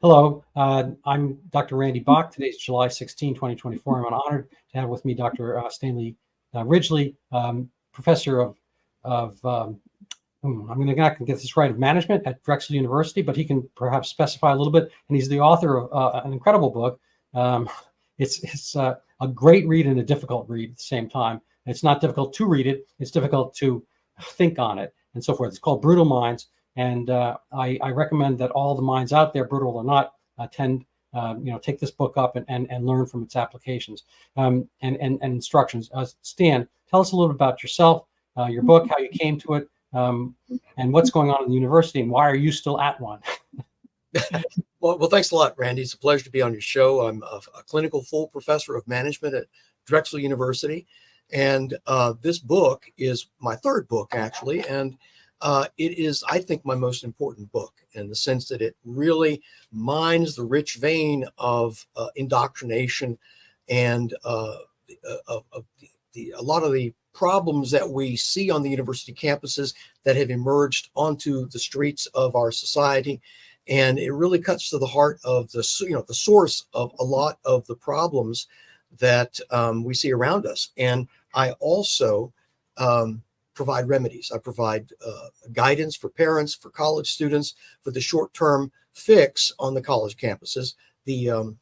Hello, I'm Dr. Randy Bach. Today's July 16, 2024. I'm honored to have with me Dr. Stanley Ridgley, professor of I'm going to not get this right, of management at Drexel University, but he can perhaps specify a little bit. And he's the author of an incredible book. It's a great read and a difficult read at the same time. It's not difficult to read it; it's difficult to think on it and so forth. It's called Brutal Minds. And I recommend that all the minds out there, brutal or not, take this book up and learn from its applications and instructions. Stan, tell us a little bit about yourself, your book, how you came to it, and what's going on in the university, and why are you still at one? Well, thanks a lot, Randy. It's a pleasure to be on your show. I'm a clinical full professor of management at Drexel University, and this book is my third book, actually, and it is, I think, my most important book in the sense that it really mines the rich vein of indoctrination and a lot of the problems that we see on the university campuses that have emerged onto the streets of our society. And it really cuts to the heart of the source of a lot of the problems that we see around us. And I also provide remedies. I provide guidance for parents, for college students, for the short-term fix on the college campuses, the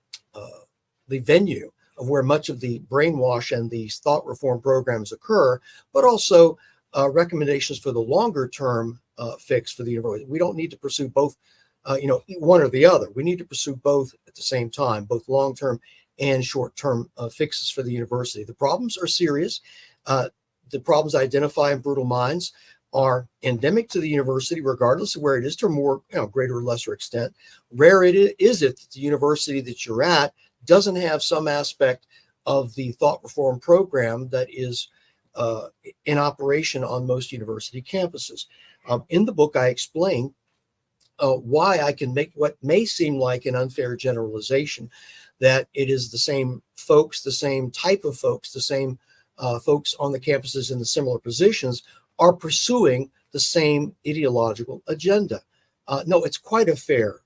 venue of where much of the brainwash and these thought reform programs occur, but also recommendations for the longer-term fix for the university. We don't need to pursue both, one or the other. We need to pursue both at the same time, both long-term and short-term fixes for the university. The problems are serious. The problems I identify in Brutal Minds are endemic to the university, regardless of where it is, to a more greater or lesser extent. Rare is it that the university that you're at doesn't have some aspect of the thought reform program that is in operation on most university campuses. In the book, I explain why I can make what may seem like an unfair generalization, that it is the same folks, the same type of folks, the same folks on the campuses in the similar positions are pursuing the same ideological agenda. No, it's quite a fair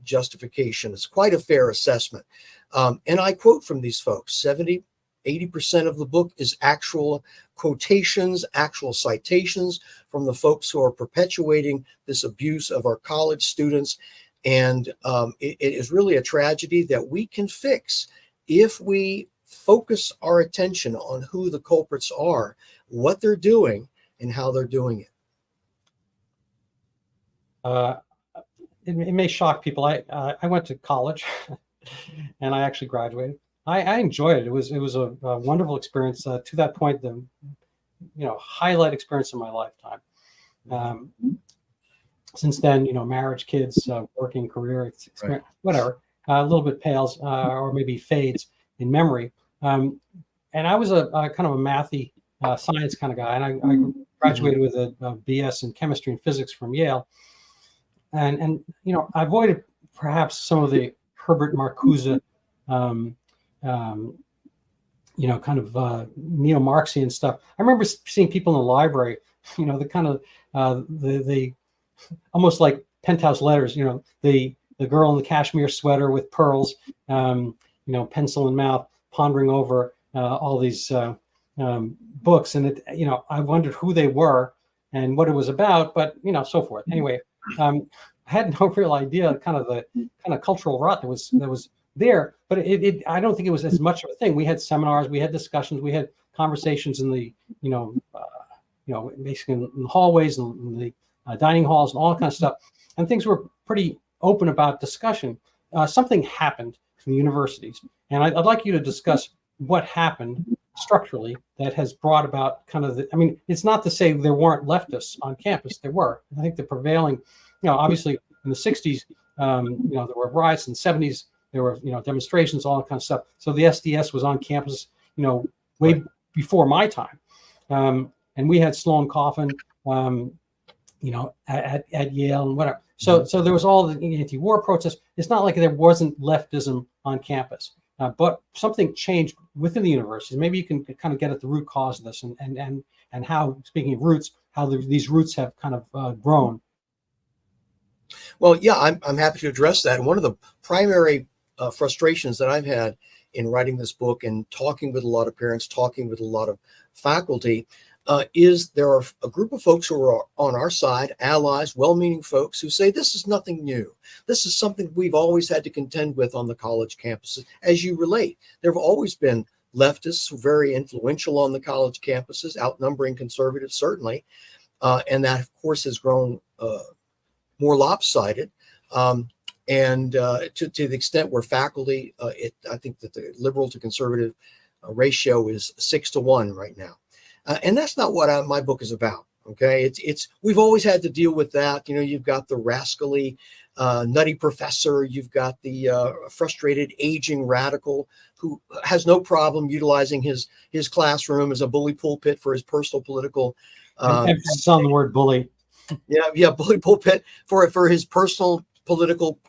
justification. It's quite a fair assessment. And I quote from these folks. 80% of the book is actual quotations, actual citations from the folks who are perpetuating this abuse of our college students. And it is really a tragedy that we can fix if we focus our attention on who the culprits are, what they're doing, and how they're doing it. It may shock people. I went to college, and I actually graduated. I enjoyed it. It was a wonderful experience. To that point, the highlight experience of my lifetime. Since then, marriage, kids, working, career, experience, right, whatever, a little bit pales or maybe fades in memory. And I was a kind of a mathy science kind of guy, and I graduated with a BS in chemistry and physics from Yale. And I avoided perhaps some of the Herbert Marcuse, kind of neo-Marxian stuff. I remember seeing people in the library, the kind of the almost like penthouse letters, the girl in the cashmere sweater with pearls, pencil in mouth, pondering over all these books. And I wondered who they were and what it was about, but so forth. Anyway, I had no real idea kind of cultural rot that was there, but I don't think it was as much of a thing. We had seminars, we had discussions, we had conversations in the basically in the hallways and in the dining halls and all that kind of stuff, and things were pretty open about discussion. Something happened in the universities, and I'd like you to discuss what happened structurally that has brought about kind of it's not to say there weren't leftists on campus. There were. I think the prevailing, obviously in the 60s, there were riots. In the 70s, there were, demonstrations, all that kind of stuff. So the SDS was on campus, way before my time. And we had Sloan Coffin, at Yale and whatever. So there was all the anti-war protests. It's not like there wasn't leftism on campus. But something changed within the universities. Maybe you can kind of get at the root cause of this and how, speaking of roots, how these roots have kind of grown. Well, yeah, I'm happy to address that. And one of the primary frustrations that I've had in writing this book and talking with a lot of parents, talking with a lot of faculty, is there are a group of folks who are on our side, allies, well-meaning folks who say this is nothing new. This is something we've always had to contend with on the college campuses. As you relate, there have always been leftists who are very influential on the college campuses, outnumbering conservatives, certainly. And that, of course, has grown more lopsided. And to the extent where faculty, I think that the liberal to conservative ratio is 6-1 right now. And that's not what my book is about. Okay, we've always had to deal with that. You know, you've got the rascally, nutty professor. You've got the frustrated, aging radical who has no problem utilizing his classroom as a bully pulpit for his personal political. Emphasis on the word bully. Yeah, bully pulpit for his personal political,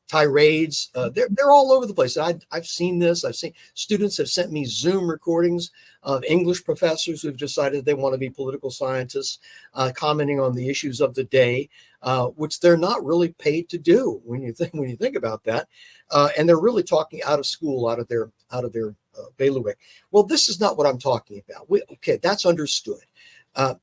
tirades. They're all over the place. I've seen this. I've seen students have sent me Zoom recordings of English professors who've decided they want to be political scientists, commenting on the issues of the day, which they're not really paid to do when you think about that, and they're really talking out of school, out of their bailiwick. Well, this is not what I'm talking about. Okay, that's understood.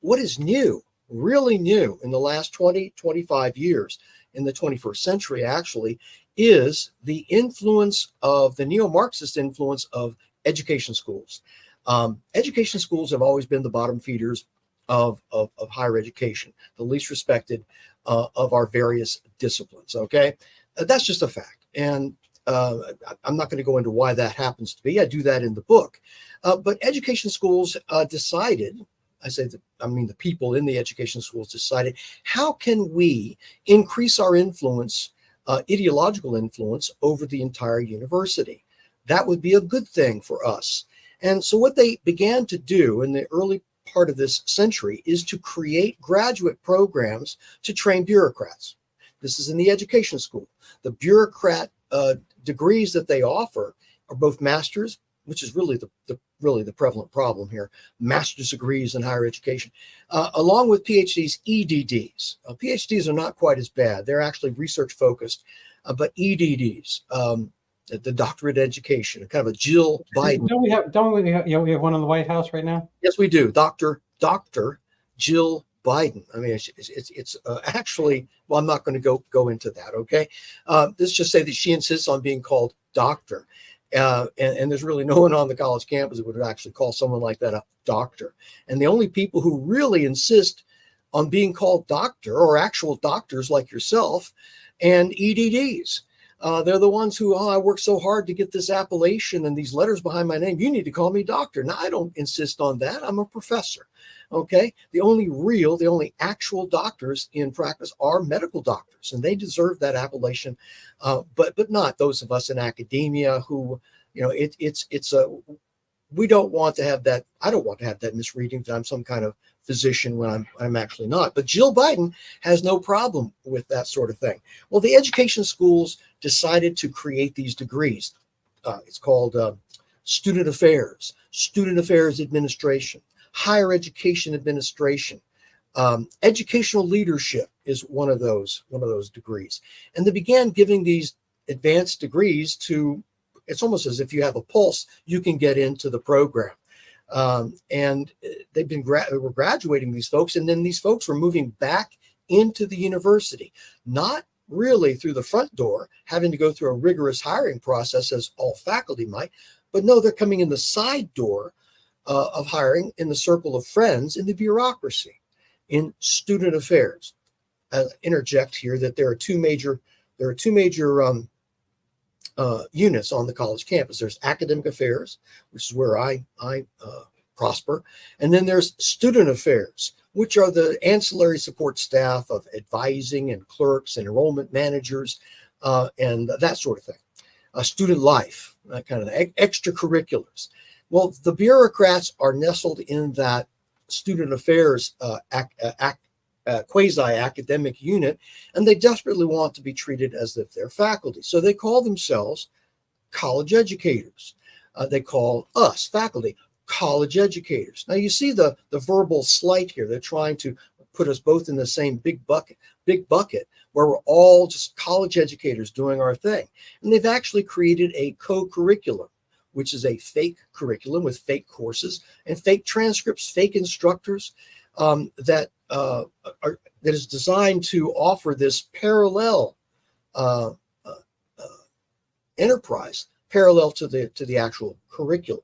What is new, really new in the last 25 years, in the 21st century, actually, is the influence of the neo-Marxist influence of education schools. Education schools have always been the bottom feeders of higher education, the least respected of our various disciplines. Okay, that's just a fact. And I'm not going to go into why that happens to be. I do that in the book. But education schools decided, the people in the education schools decided, how can we increase our influence, ideological influence over the entire university? That would be a good thing for us. And so what they began to do in the early part of this century is to create graduate programs to train bureaucrats. This is in the education school. The bureaucrat degrees that they offer are both masters, which is really the prevalent problem here, master's degrees in higher education, along with PhDs, EDDs. PhDs are not quite as bad. They're actually research focused, but EDDs, the doctorate education, kind of a Jill Biden. We have one in the White House right now? Yes, we do. Dr. Jill Biden. I mean, it's actually, well, I'm not going to go into that. Okay. Let's just say that she insists on being called doctor. And there's really no one on the college campus that would actually call someone like that a doctor. And the only people who really insist on being called doctor are actual doctors like yourself and EDDs. They're the ones who, I worked so hard to get this appellation and these letters behind my name. You need to call me doctor. Now, I don't insist on that. I'm a professor. Okay. The only actual doctors in practice are medical doctors, and they deserve that appellation. But not those of us in academia who, we don't want to have that. I don't want to have that misreading that I'm some kind of physician when I'm actually not. But Jill Biden has no problem with that sort of thing. Well, the education schools decided to create these degrees. It's called student affairs administration, higher education administration, educational leadership is one of those degrees. And they began giving these advanced degrees to, it's almost as if you have a pulse, you can get into the program. And they've been we're graduating these folks, and then these folks were moving back into the university, not really through the front door, having to go through a rigorous hiring process as all faculty might, but no, they're coming in the side door of hiring in the circle of friends in the bureaucracy, in student affairs. Interject here that there are two major units on the college campus. There's academic affairs, which is where I prosper. And then there's student affairs, which are the ancillary support staff of advising and clerks and enrollment managers and that sort of thing. Student life, that kind of extracurriculars. Well, the bureaucrats are nestled in that student affairs quasi-academic unit, and they desperately want to be treated as if they're faculty. So they call themselves college educators. They call us, faculty, college educators. Now you see the verbal slight here. They're trying to put us both in the same big bucket where we're all just college educators doing our thing. And they've actually created a co-curriculum, which is a fake curriculum with fake courses and fake transcripts, fake instructors, that is designed to offer this parallel enterprise, parallel to the actual curriculum.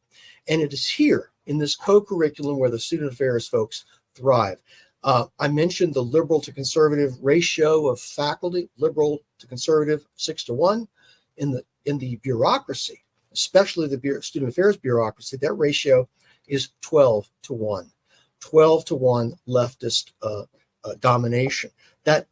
And it is here in this co-curriculum where the student affairs folks thrive. I mentioned the liberal to conservative ratio of faculty, liberal to conservative 6-to-1. In the bureaucracy, especially the student affairs bureaucracy, that ratio is 12-to-1. 12-to-1 leftist domination.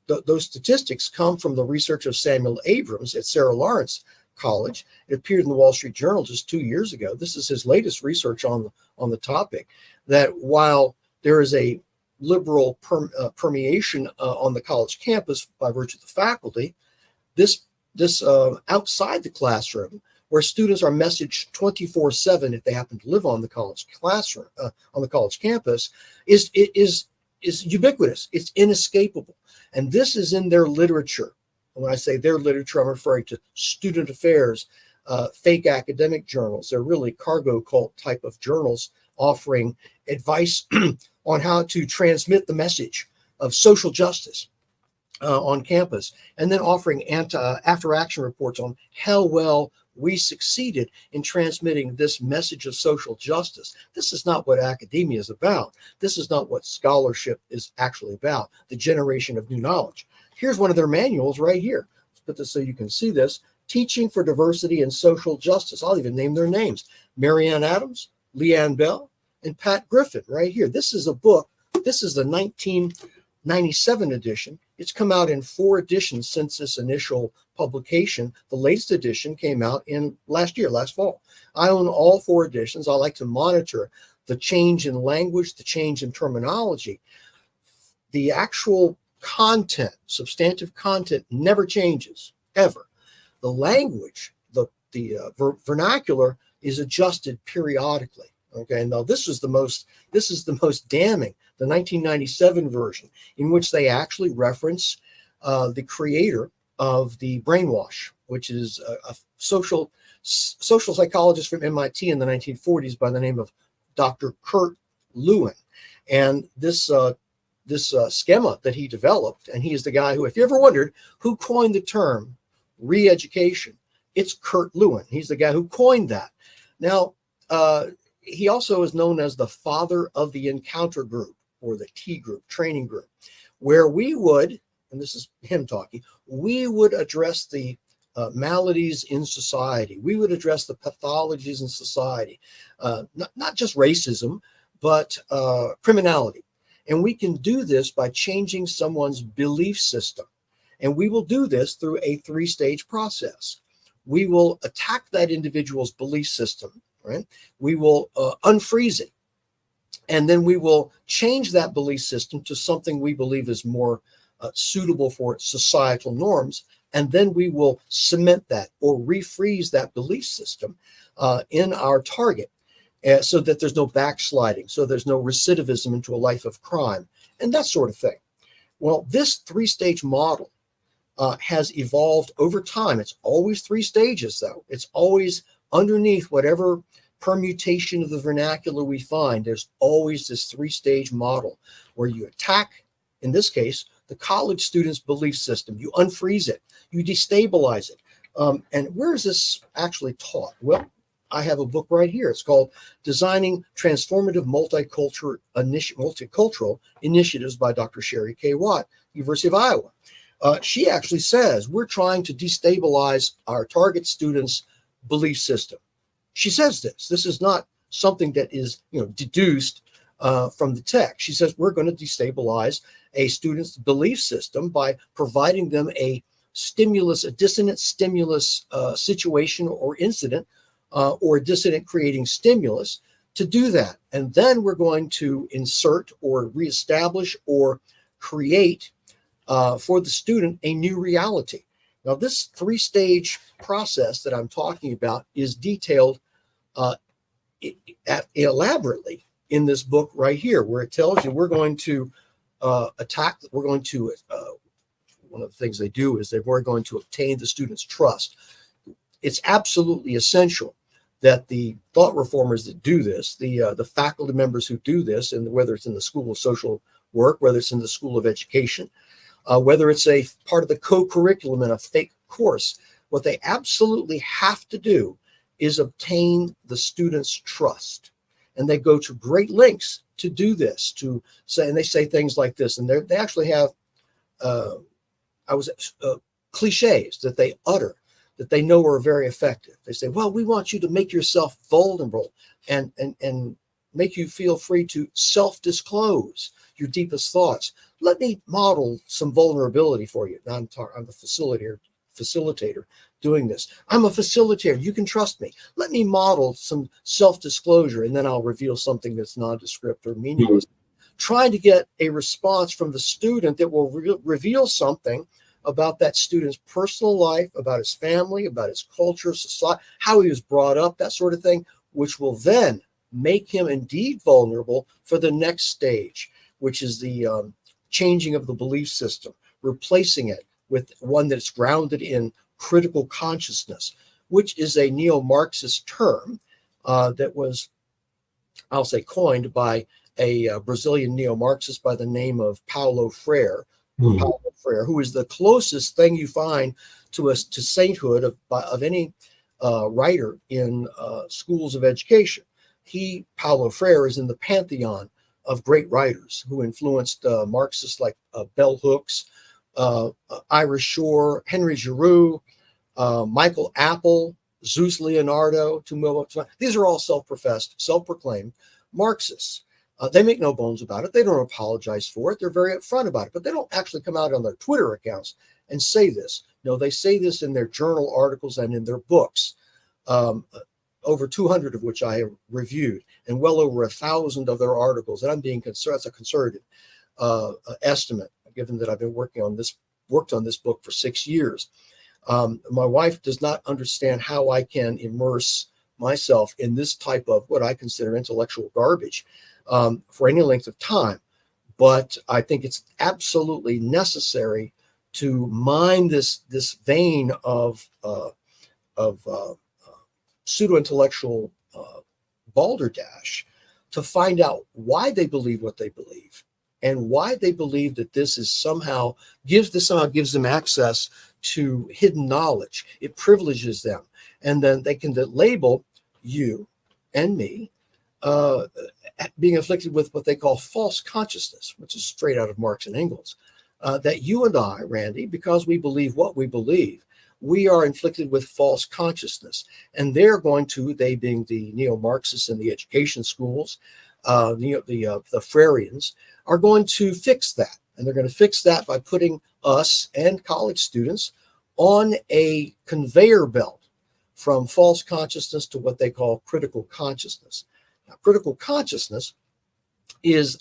Those statistics come from the research of Samuel Abrams at Sarah Lawrence College. It appeared in the Wall Street Journal just 2 years ago. This is his latest research on the topic, that while there is a liberal permeation on the college campus by virtue of the faculty, this outside the classroom, where students are messaged 24/7 if they happen to live on the college classroom, on the college campus, is ubiquitous. It's inescapable. And this is in their literature. And when I say their literature, I'm referring to student affairs, fake academic journals. They're really cargo cult type of journals offering advice on how to transmit the message of social justice on campus, and then offering after action reports on how well we succeeded in transmitting this message of social justice. This is not what academia is about. This is not what scholarship is actually about, the generation of new knowledge. Here's one of their manuals right here. Let's put this so you can see this. Teaching for Diversity and Social Justice. I'll even name their names. Marianne Adams, Leanne Bell, and Pat Griffin right here. This is a book. This is the 1997 edition. It's come out in 4 editions since this initial publication. The latest edition came out in last fall. I own all 4 editions. I like to monitor the change in language, the change in terminology. The actual content, substantive content, never changes, ever. The language, the vernacular is adjusted periodically. Okay, now this is the most damning, the 1997 version, in which they actually reference the creator of the brainwash, which is a social psychologist from MIT in the 1940s by the name of Dr. Kurt Lewin. And this schema that he developed, and he is the guy who, if you ever wondered who coined the term reeducation, it's Kurt Lewin. He's the guy who coined that. Now, he also is known as the father of the encounter group, or the T group, training group, where we would, and this is him talking, we would address the maladies in society. We would address the pathologies in society, not just racism, but criminality. And we can do this by changing someone's belief system. And we will do this through a 3-stage process. We will attack that individual's belief system, right? We will unfreeze it. And then we will change that belief system to something we believe is more suitable for societal norms. And then we will cement that or refreeze that belief system in our target, so that there's no backsliding, so there's no recidivism into a life of crime, and that sort of thing. Well, this 3-stage model has evolved over time. It's always 3 stages, though. It's always underneath whatever permutation of the vernacular we find. There's always this 3-stage model where you attack, in this case, the college student's belief system. You unfreeze it, you destabilize it. And where is this actually taught? Well, I have a book right here. It's called Designing Transformative Multicultural Initiatives by Dr. Sherry K. Watt, University of Iowa. She actually says we're trying to destabilize our target students' belief system. She says this. This is not something that is, deduced from the text. She says we're going to destabilize a student's belief system by providing them a dissonant stimulus situation or incident, or a dissonant creating stimulus to do that. And then we're going to insert or reestablish or create for the student a new reality. Now, this 3-stage process that I'm talking about is detailed elaborately in this book right here, where it tells you we're going to one of the things they do is we're going to obtain the student's trust. It's absolutely essential that the thought reformers that do this, the faculty members who do this, and whether it's in the School of Social Work, whether it's in the School of Education, whether it's a part of the co-curriculum in a fake course, what they absolutely have to do is obtain the student's trust. And they go to great lengths to do this, to say, and they say things like this, and they actually have cliches that they utter that they know are very effective. They say, well, we want you to make yourself vulnerable and make you feel free to self-disclose your deepest thoughts. Let me model some vulnerability for you. Now I'm the facilitator doing this. I'm a facilitator. You can trust me. Let me model some self-disclosure, and then I'll reveal something that's nondescript or meaningless. Trying to get a response from the student that will reveal something about that student's personal life, about his family, about his culture, society, how he was brought up, that sort of thing, which will then make him indeed vulnerable for the next stage, which is the changing of the belief system, replacing it with one that's grounded in critical consciousness, which is a neo-Marxist term that was, I'll say, coined by a Brazilian neo-Marxist by the name of Paulo Freire, who is the closest thing you find to sainthood of any writer in schools of education. Paulo Freire, is in the pantheon of great writers who influenced Marxists like Bell Hooks, Ira Shore, Henry Giroux, Michael Apple, Zeus Leonardo. These are all self-professed, self-proclaimed Marxists. They make no bones about it. They don't apologize for it. They're very upfront about it, but they don't actually come out on their Twitter accounts and say this. No, they say this in their journal articles and in their books, over 200 of which I have reviewed, and well over 1,000 of their articles. And I'm being concerned, that's a conservative estimate, given that I've been worked on this book for 6 years. My wife does not understand how I can immerse myself in this type of what I consider intellectual garbage for any length of time. But I think it's absolutely necessary to mine this vein of pseudo-intellectual balderdash to find out why they believe what they believe, and why they believe that this is somehow gives them access to hidden knowledge. It privileges them, and then they can label you and me being afflicted with what they call false consciousness, which is straight out of Marx and Engels. That you and I, Randy, because we believe what we believe, we are inflicted with false consciousness. And they being the neo-Marxists in the education schools, the Freireans, are going to fix that. And they're going to fix that by putting us and college students on a conveyor belt from false consciousness to what they call critical consciousness. Now, critical consciousness is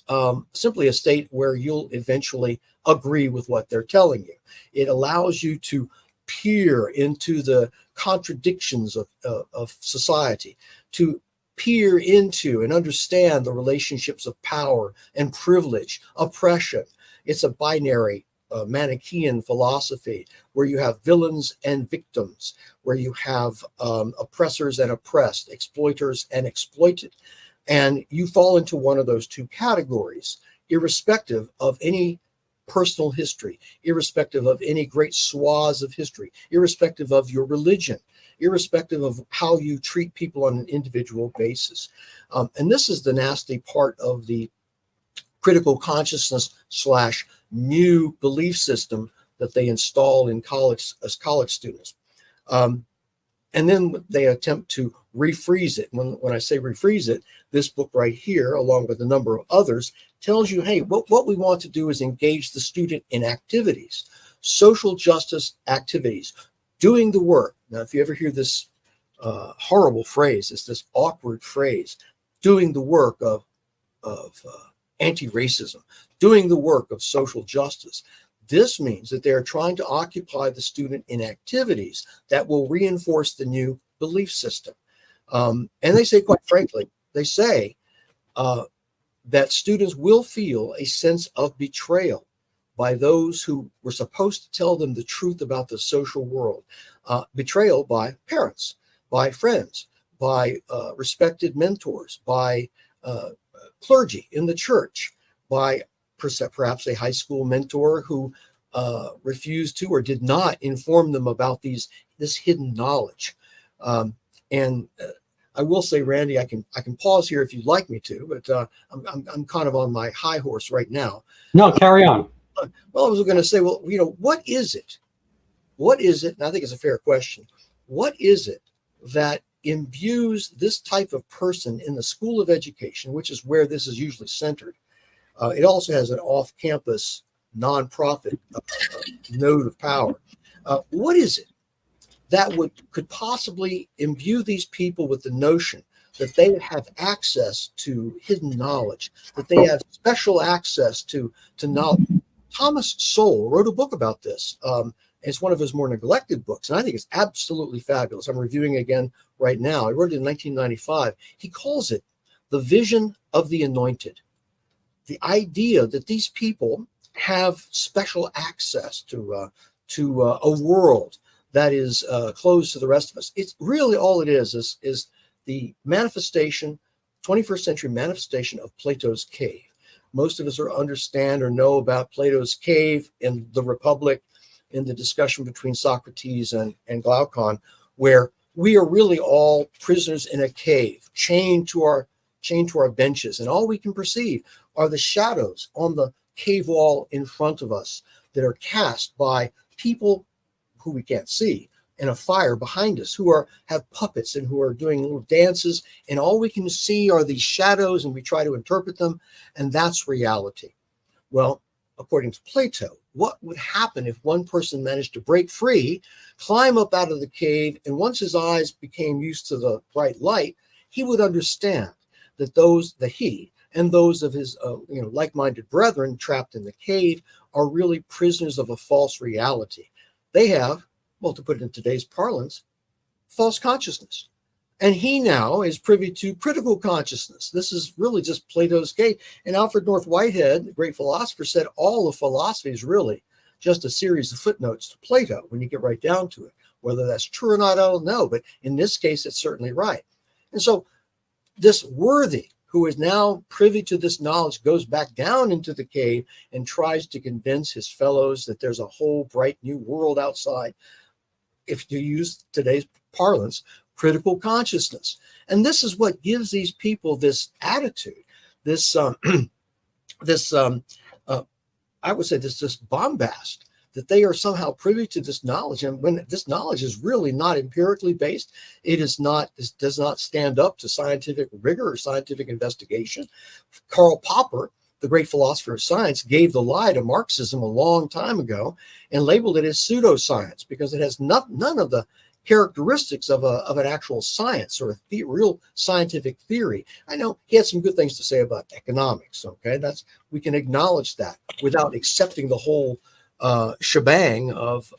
simply a state where you'll eventually agree with what they're telling you. It allows you to peer into the contradictions of society, to peer into and understand the relationships of power and privilege, oppression. It's a binary Manichaean philosophy where you have villains and victims, where you have oppressors and oppressed, exploiters and exploited. And you fall into one of those two categories, irrespective of any personal history, irrespective of any great swaths of history, irrespective of your religion, irrespective of how you treat people on an individual basis. And this is the nasty part of the critical consciousness / new belief system that they install in college as college students. And then they attempt to refreeze it. When I say refreeze it, this book right here, along with a number of others, tells you, hey, what we want to do is engage the student in activities, social justice activities, doing the work. Now, if you ever hear this horrible phrase, it's this awkward phrase, doing the work of anti-racism, doing the work of social justice. This means that they are trying to occupy the student in activities that will reinforce the new belief system. And they say, quite frankly, they say that students will feel a sense of betrayal by those who were supposed to tell them the truth about the social world, betrayal by parents, by friends, by respected mentors, by clergy in the church, by perhaps a high school mentor who refused to or did not inform them about this hidden knowledge. And I will say, Randy, I can pause here if you'd like me to, but I'm kind of on my high horse right now. No, carry on. Well, I was going to say, well, what is it? What is it? And I think it's a fair question. What is it that imbues this type of person in the school of education, which is where this is usually centered? It also has an off-campus nonprofit node of power. What is it that could possibly imbue these people with the notion that they have access to hidden knowledge, that they have special access to knowledge? Thomas Sowell wrote a book about this. It's one of his more neglected books, and I think it's absolutely fabulous. I'm reviewing it again right now. I wrote it in 1995. He calls it the vision of the anointed. The idea that these people have special access to a world that is closed to the rest of us. It's really all it is the manifestation, 21st century manifestation of Plato's cave. Most of us understand or know about Plato's cave in the Republic, in the discussion between Socrates and Glaucon, where we are really all prisoners in a cave, chained to our benches, and all we can perceive are the shadows on the cave wall in front of us that are cast by people who we can't see, and a fire behind us who have puppets and who are doing little dances, and all we can see are these shadows, and we try to interpret them, and that's reality. Well, according to Plato, what would happen if one person managed to break free, climb up out of the cave, and once his eyes became used to the bright light, he would understand that he and those of his like-minded brethren trapped in the cave are really prisoners of a false reality. They have, well, to put it in today's parlance, false consciousness. And he now is privy to critical consciousness. This is really just Plato's cave. And Alfred North Whitehead, the great philosopher, said all of philosophy is really just a series of footnotes to Plato when you get right down to it. Whether that's true or not, I don't know. But in this case, it's certainly right. And so this worthy, who is now privy to this knowledge, goes back down into the cave and tries to convince his fellows that there's a whole bright new world outside. If you use today's parlance, critical consciousness. And this is what gives these people this attitude, this I would say this bombast, that they are somehow privy to this knowledge. And when this knowledge is really not empirically based, this does not stand up to scientific rigor or scientific investigation. Karl Popper, the great philosopher of science, gave the lie to Marxism a long time ago and labeled it as pseudoscience because it has none of the characteristics of an actual science or a real scientific theory. I know he had some good things to say about economics. Okay, we can acknowledge that without accepting the whole shebang of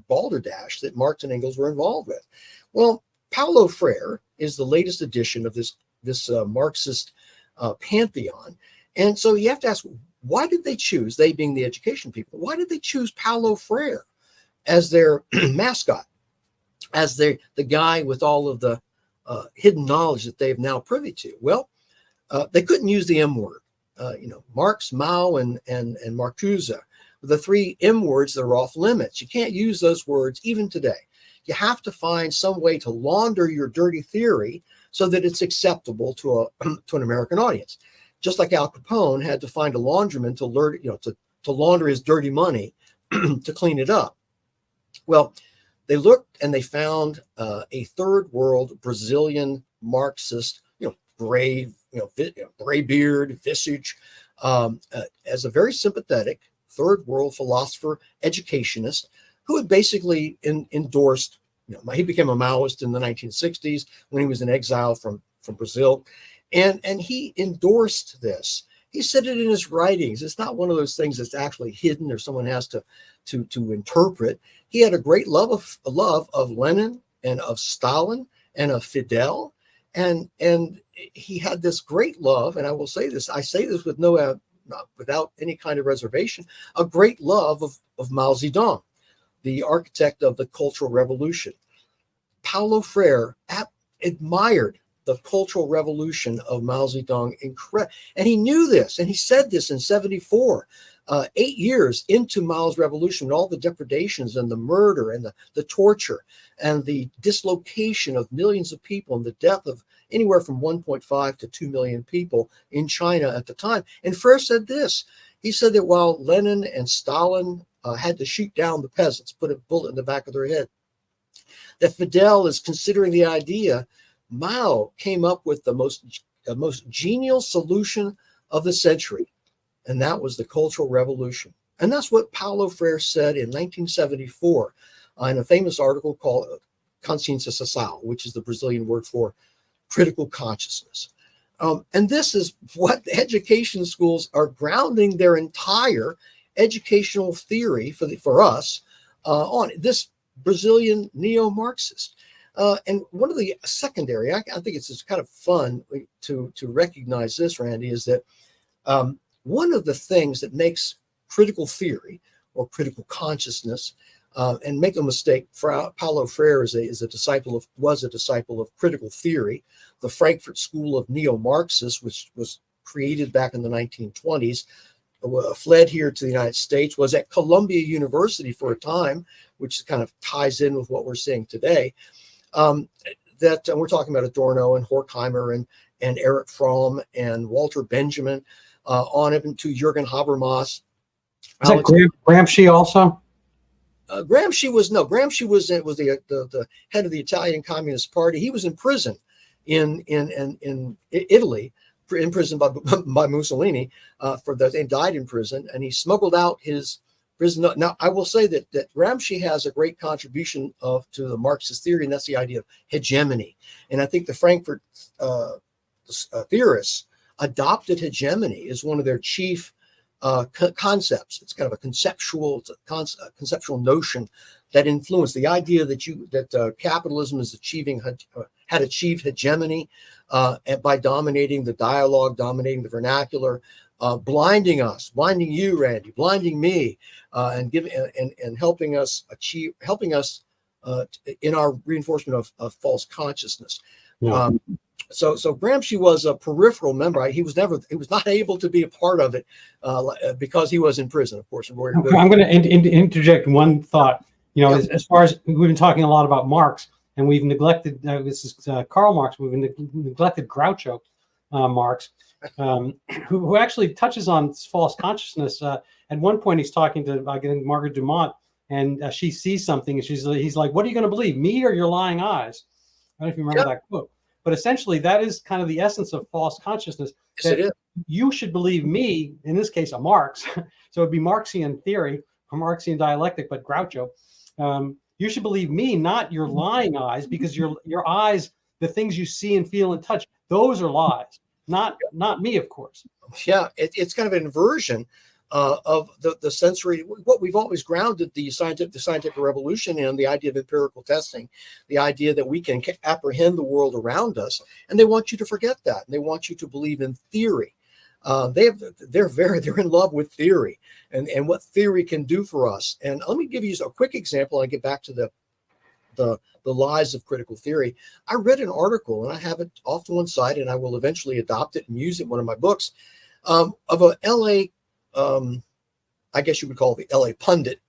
balderdash that Marx and Engels were involved with. Well, Paulo Freire is the latest edition of this Marxist pantheon, and so you have to ask, why did they choose, they being the education people, why did they choose Paulo Freire as their mascot, as the guy with all of the hidden knowledge that they've now privy to? Well, they couldn't use the M word. Marx, Mao, and Marcuse, the three M words that are off limits. You can't use those words even today. You have to find some way to launder your dirty theory so that it's acceptable to an American audience. Just like Al Capone had to find a laundroman to launder his dirty money to clean it up. Well, they looked and they found a third world Brazilian Marxist, gray beard, visage, as a very sympathetic third world philosopher, educationist, who had basically endorsed, he became a Maoist in the 1960s when he was in exile from Brazil. And he endorsed this. He said it in his writings. It's not one of those things that's actually hidden or someone has to interpret. He had a great love of Lenin and of Stalin and of Fidel. And he had this great love, and I will say this, I say this with no not without any kind of reservation, a great love of Mao Zedong, the architect of the Cultural Revolution. Paulo Freire admired the Cultural Revolution of Mao Zedong, and he knew this, and he said this in 74, 8 years into Mao's revolution, all the depredations and the murder and the torture and the dislocation of millions of people and the death of anywhere from 1.5 to 2 million people in China at the time. And Freire said this. He said that while Lenin and Stalin had to shoot down the peasants, put a bullet in the back of their head, that Fidel is considering the idea, Mao came up with the most genial solution of the century, and that was the Cultural Revolution. And that's what Paulo Freire said in 1974 in a famous article called Consciência Social, which is the Brazilian word for critical consciousness. And this is what education schools are grounding their entire educational theory for us on, this Brazilian neo-Marxist. And one of the secondary, I think it's just kind of fun to recognize this, Randy, is that one of the things that makes critical theory or critical consciousness, and make no mistake, Paulo Freire was a disciple of critical theory, the Frankfurt School of neo-Marxists, which was created back in the 1920s, fled here to the United States, was at Columbia University for a time, which kind of ties in with what we're seeing today. That we're talking about Adorno and Horkheimer and Erich Fromm and Walter Benjamin, on even to Jürgen Habermas. Is that Gramsci also? Gramsci was the head of the Italian Communist Party. He was in prison in Italy, imprisoned by Mussolini for that, and died in prison. And he smuggled out his prison. Now, I will say that Gramsci has a great contribution to the Marxist theory, and that's the idea of hegemony. And I think the Frankfurt theorists adopted hegemony as one of their chief concepts. It's kind of a conceptual notion that influenced the idea that capitalism is had achieved hegemony by dominating the dialogue, dominating the vernacular, blinding you, Randy, blinding me, and helping us in our reinforcement of false consciousness. Yeah. So Gramsci was a peripheral member. He was not able to be a part of it because he was in prison, of course. I'm going to interject one thought. As far as we've been talking a lot about Marx, and we've neglected, this is Karl Marx, we've neglected Groucho Marx, who actually touches on false consciousness. At one point, he's talking to Margaret Dumont, and she sees something, and he's like, "What are you going to believe, me or your lying eyes?" I don't know if you remember that quote. But essentially, that is kind of the essence of false consciousness. Yes, it is. You should believe me, in this case, a Marx. So it'd be Marxian theory, or Marxian dialectic, but Groucho. You should believe me, not your lying eyes, because your eyes, the things you see and feel and touch, those are lies, not me, of course. Yeah, it's kind of an inversion of the sensory, what we've always grounded the scientific revolution in, the idea of empirical testing, the idea that we can apprehend the world around us, and they want you to forget that, and they want you to believe in theory. They're in love with theory and what theory can do for us. And let me give you a quick example. I get back to the lies of critical theory. I read an article, and I have it off to one side, and I will eventually adopt it and use it in one of my books, of a LA, I guess you would call it the LA pundit,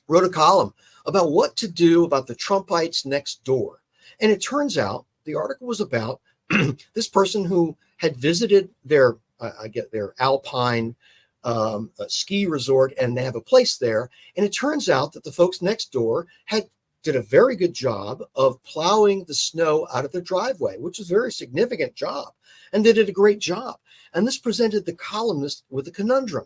wrote a column about what to do about the Trumpites next door. And it turns out the article was about this person who had visited their alpine ski resort, and they have a place there. And it turns out that the folks next door did a very good job of plowing the snow out of their driveway, which is a very significant job. And they did a great job. And this presented the columnist with a conundrum.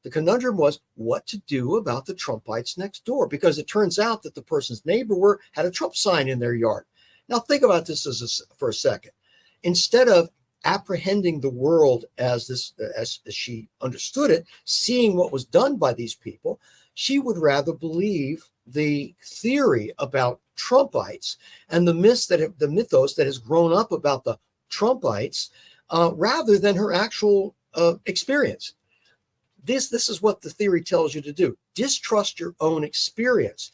The conundrum was what to do about the Trumpites next door, because it turns out that the person's neighbor had a Trump sign in their yard. Now think about this for a second. Instead of apprehending the world as she understood it, seeing what was done by these people, she would rather believe the theory about Trumpites and the mythos that has grown up about the Trumpites rather than her actual experience. this is what the theory tells you to do. Distrust your own experience.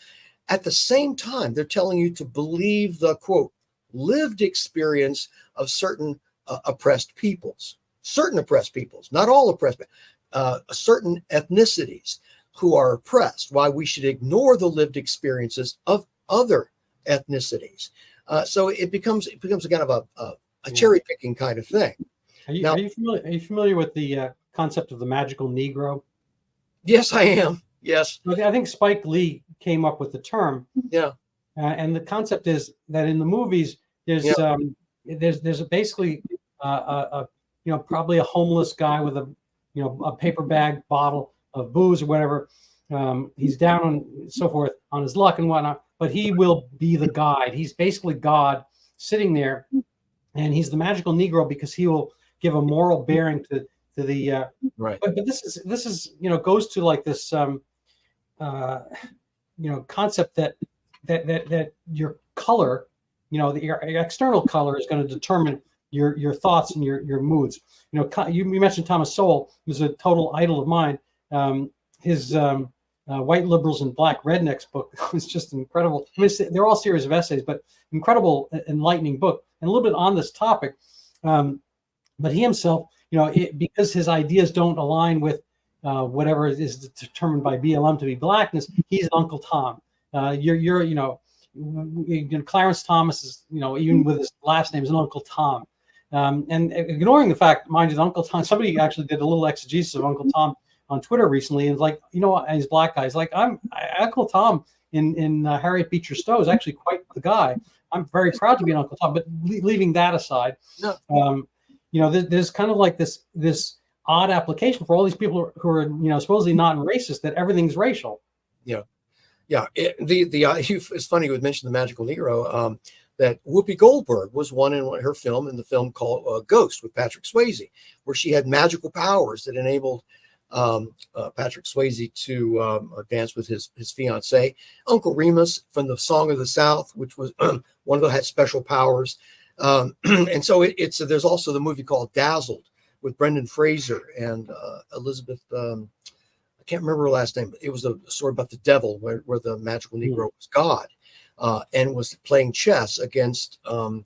At the same time, they're telling you to believe the, quote, lived experience of certain oppressed peoples, not all oppressed, certain ethnicities who are oppressed, why we should ignore the lived experiences of other ethnicities. So it becomes a kind of a cherry picking kind of thing. Are you familiar with the concept of the magical Negro? Yes, I am. Yes. I think Spike Lee came up with the term. Yeah. And the concept is that in the movies, there's basically probably a homeless guy with a paper bag bottle of booze or whatever. He's down on so forth on his luck and whatnot, but he will be the guide. He's basically God sitting there, and he's the magical Negro because he will give a moral bearing to the right. But this is goes to like this concept that your color, your external color is going to determine your thoughts and your moods. You mentioned Thomas Sowell, who's a total idol of mine. His White Liberals and Black Rednecks book was just incredible. I mean, they're all series of essays, but incredible, enlightening book, and a little bit on this topic. But he himself, because his ideas don't align with whatever is determined by BLM to be blackness, he's Uncle Tom. Clarence Thomas is, even with his last name, is an Uncle Tom. And ignoring the fact, mind you, that Uncle Tom, somebody actually did a little exegesis of Uncle Tom on Twitter recently, and like, he's black guy. He's like, Uncle Tom in Harriet Beecher Stowe is actually quite the guy. I'm very proud to be an Uncle Tom. But leaving that aside, there's kind of like this odd application for all these people who are supposedly not racist, that everything's racial. It's funny you would mention the magical Negro. That Whoopi Goldberg was one in her film, called Ghost with Patrick Swayze, where she had magical powers that enabled Patrick Swayze to dance with his fiancée. Uncle Remus from the Song of the South, which was one of them, had special powers. And so there's also the movie called Dazzled with Brendan Fraser and Elizabeth. I can't remember her last name, but it was a story about the devil where the magical Negro was God and was playing chess against, I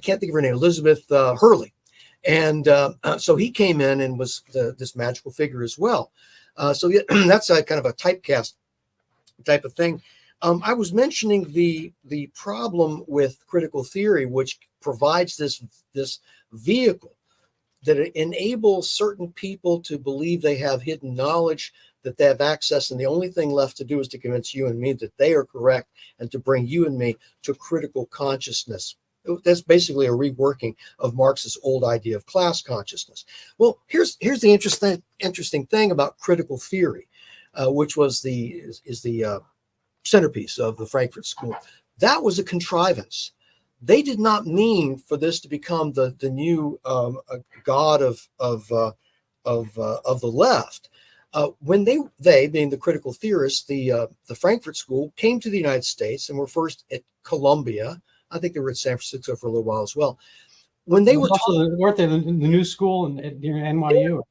can't think of her name, Elizabeth Hurley. And so he came in and was this magical figure as well. So that's a kind of a typecast type of thing. I was mentioning the problem with critical theory, which provides this vehicle that enables certain people to believe they have hidden knowledge, that they have access, and the only thing left to do is to convince you and me that they are correct and to bring you and me to critical consciousness. That's basically a reworking of Marx's old idea of class consciousness. Well, here's the interesting thing about critical theory, which was the centerpiece of the Frankfurt School. That was a contrivance. They did not mean for this to become the new god of the left. When they being the critical theorists, the Frankfurt School came to the United States and were first at Columbia. I think they were at San Francisco for a little while as well. When they were weren't they the new school near NYU?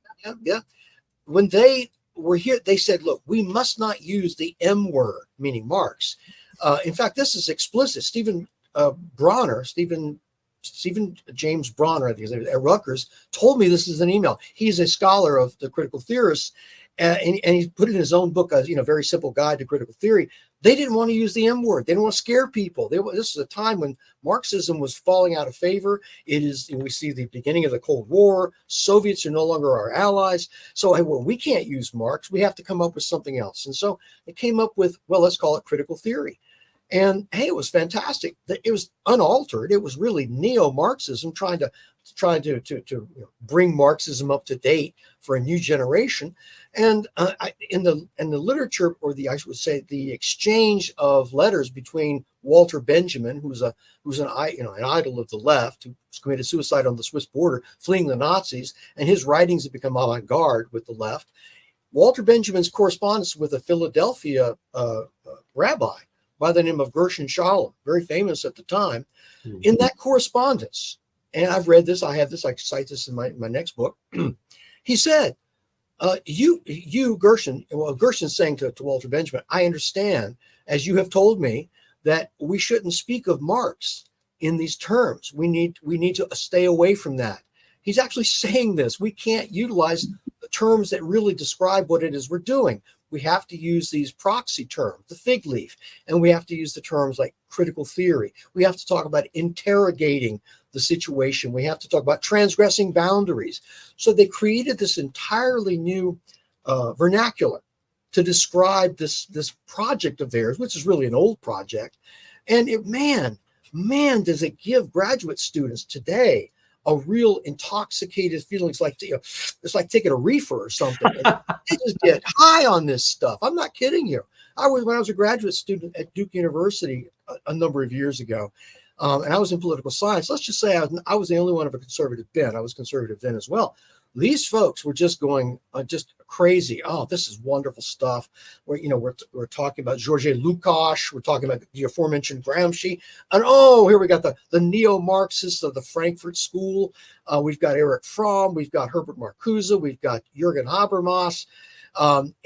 Yeah. When they were here, they said, "Look, we must not use the M word," meaning Marx. In fact, this is explicit. Stephen James Bronner, I think his name is, at Rutgers, told me this is an email. He's a scholar of the critical theorists, and he put it in his own book, a very simple guide to critical theory. They didn't want to use the M word. They didn't want to scare people. This is a time when Marxism was falling out of favor. We see the beginning of the Cold War. Soviets are no longer our allies. So we can't use Marx. We have to come up with something else. And so they came up with, let's call it critical theory. And hey, it was fantastic. It was unaltered. It was really neo-Marxism trying to bring Marxism up to date for a new generation. And in the literature, or I would say the exchange of letters between Walter Benjamin, who's an idol of the left, who committed suicide on the Swiss border, fleeing the Nazis, and his writings have become avant-garde with the left. Walter Benjamin's correspondence with a Philadelphia rabbi by the name of Gershon Scholem, very famous at the time. Mm-hmm. In that correspondence, and I've read this, I have this, I cite this in my next book, he said, Gershon, well, Gerson's saying to Walter Benjamin, I understand, as you have told me, that we shouldn't speak of Marx in these terms. We need to stay away from that. He's actually saying this. We can't utilize the terms that really describe what it is we're doing. We have to use these proxy terms, the fig leaf, and we have to use the terms like critical theory. We have to talk about interrogating the situation. We have to talk about transgressing boundaries. So they created this entirely new vernacular to describe this project of theirs, which is really an old project. And man, does it give graduate students today a real intoxicated feeling. It's like, it's like taking a reefer or something. They just get high on this stuff. I'm not kidding you. When I was a graduate student at Duke University a number of years ago, and I was in political science. Let's just say I was the only one of a conservative bent. I was conservative then as well. These folks were just going just crazy. Oh, this is wonderful stuff. We're talking about Georges Lukács. We're talking about the aforementioned Gramsci. And here we got the neo-Marxists of the Frankfurt School. We've got Erich Fromm. We've got Herbert Marcuse. We've got Jürgen Habermas.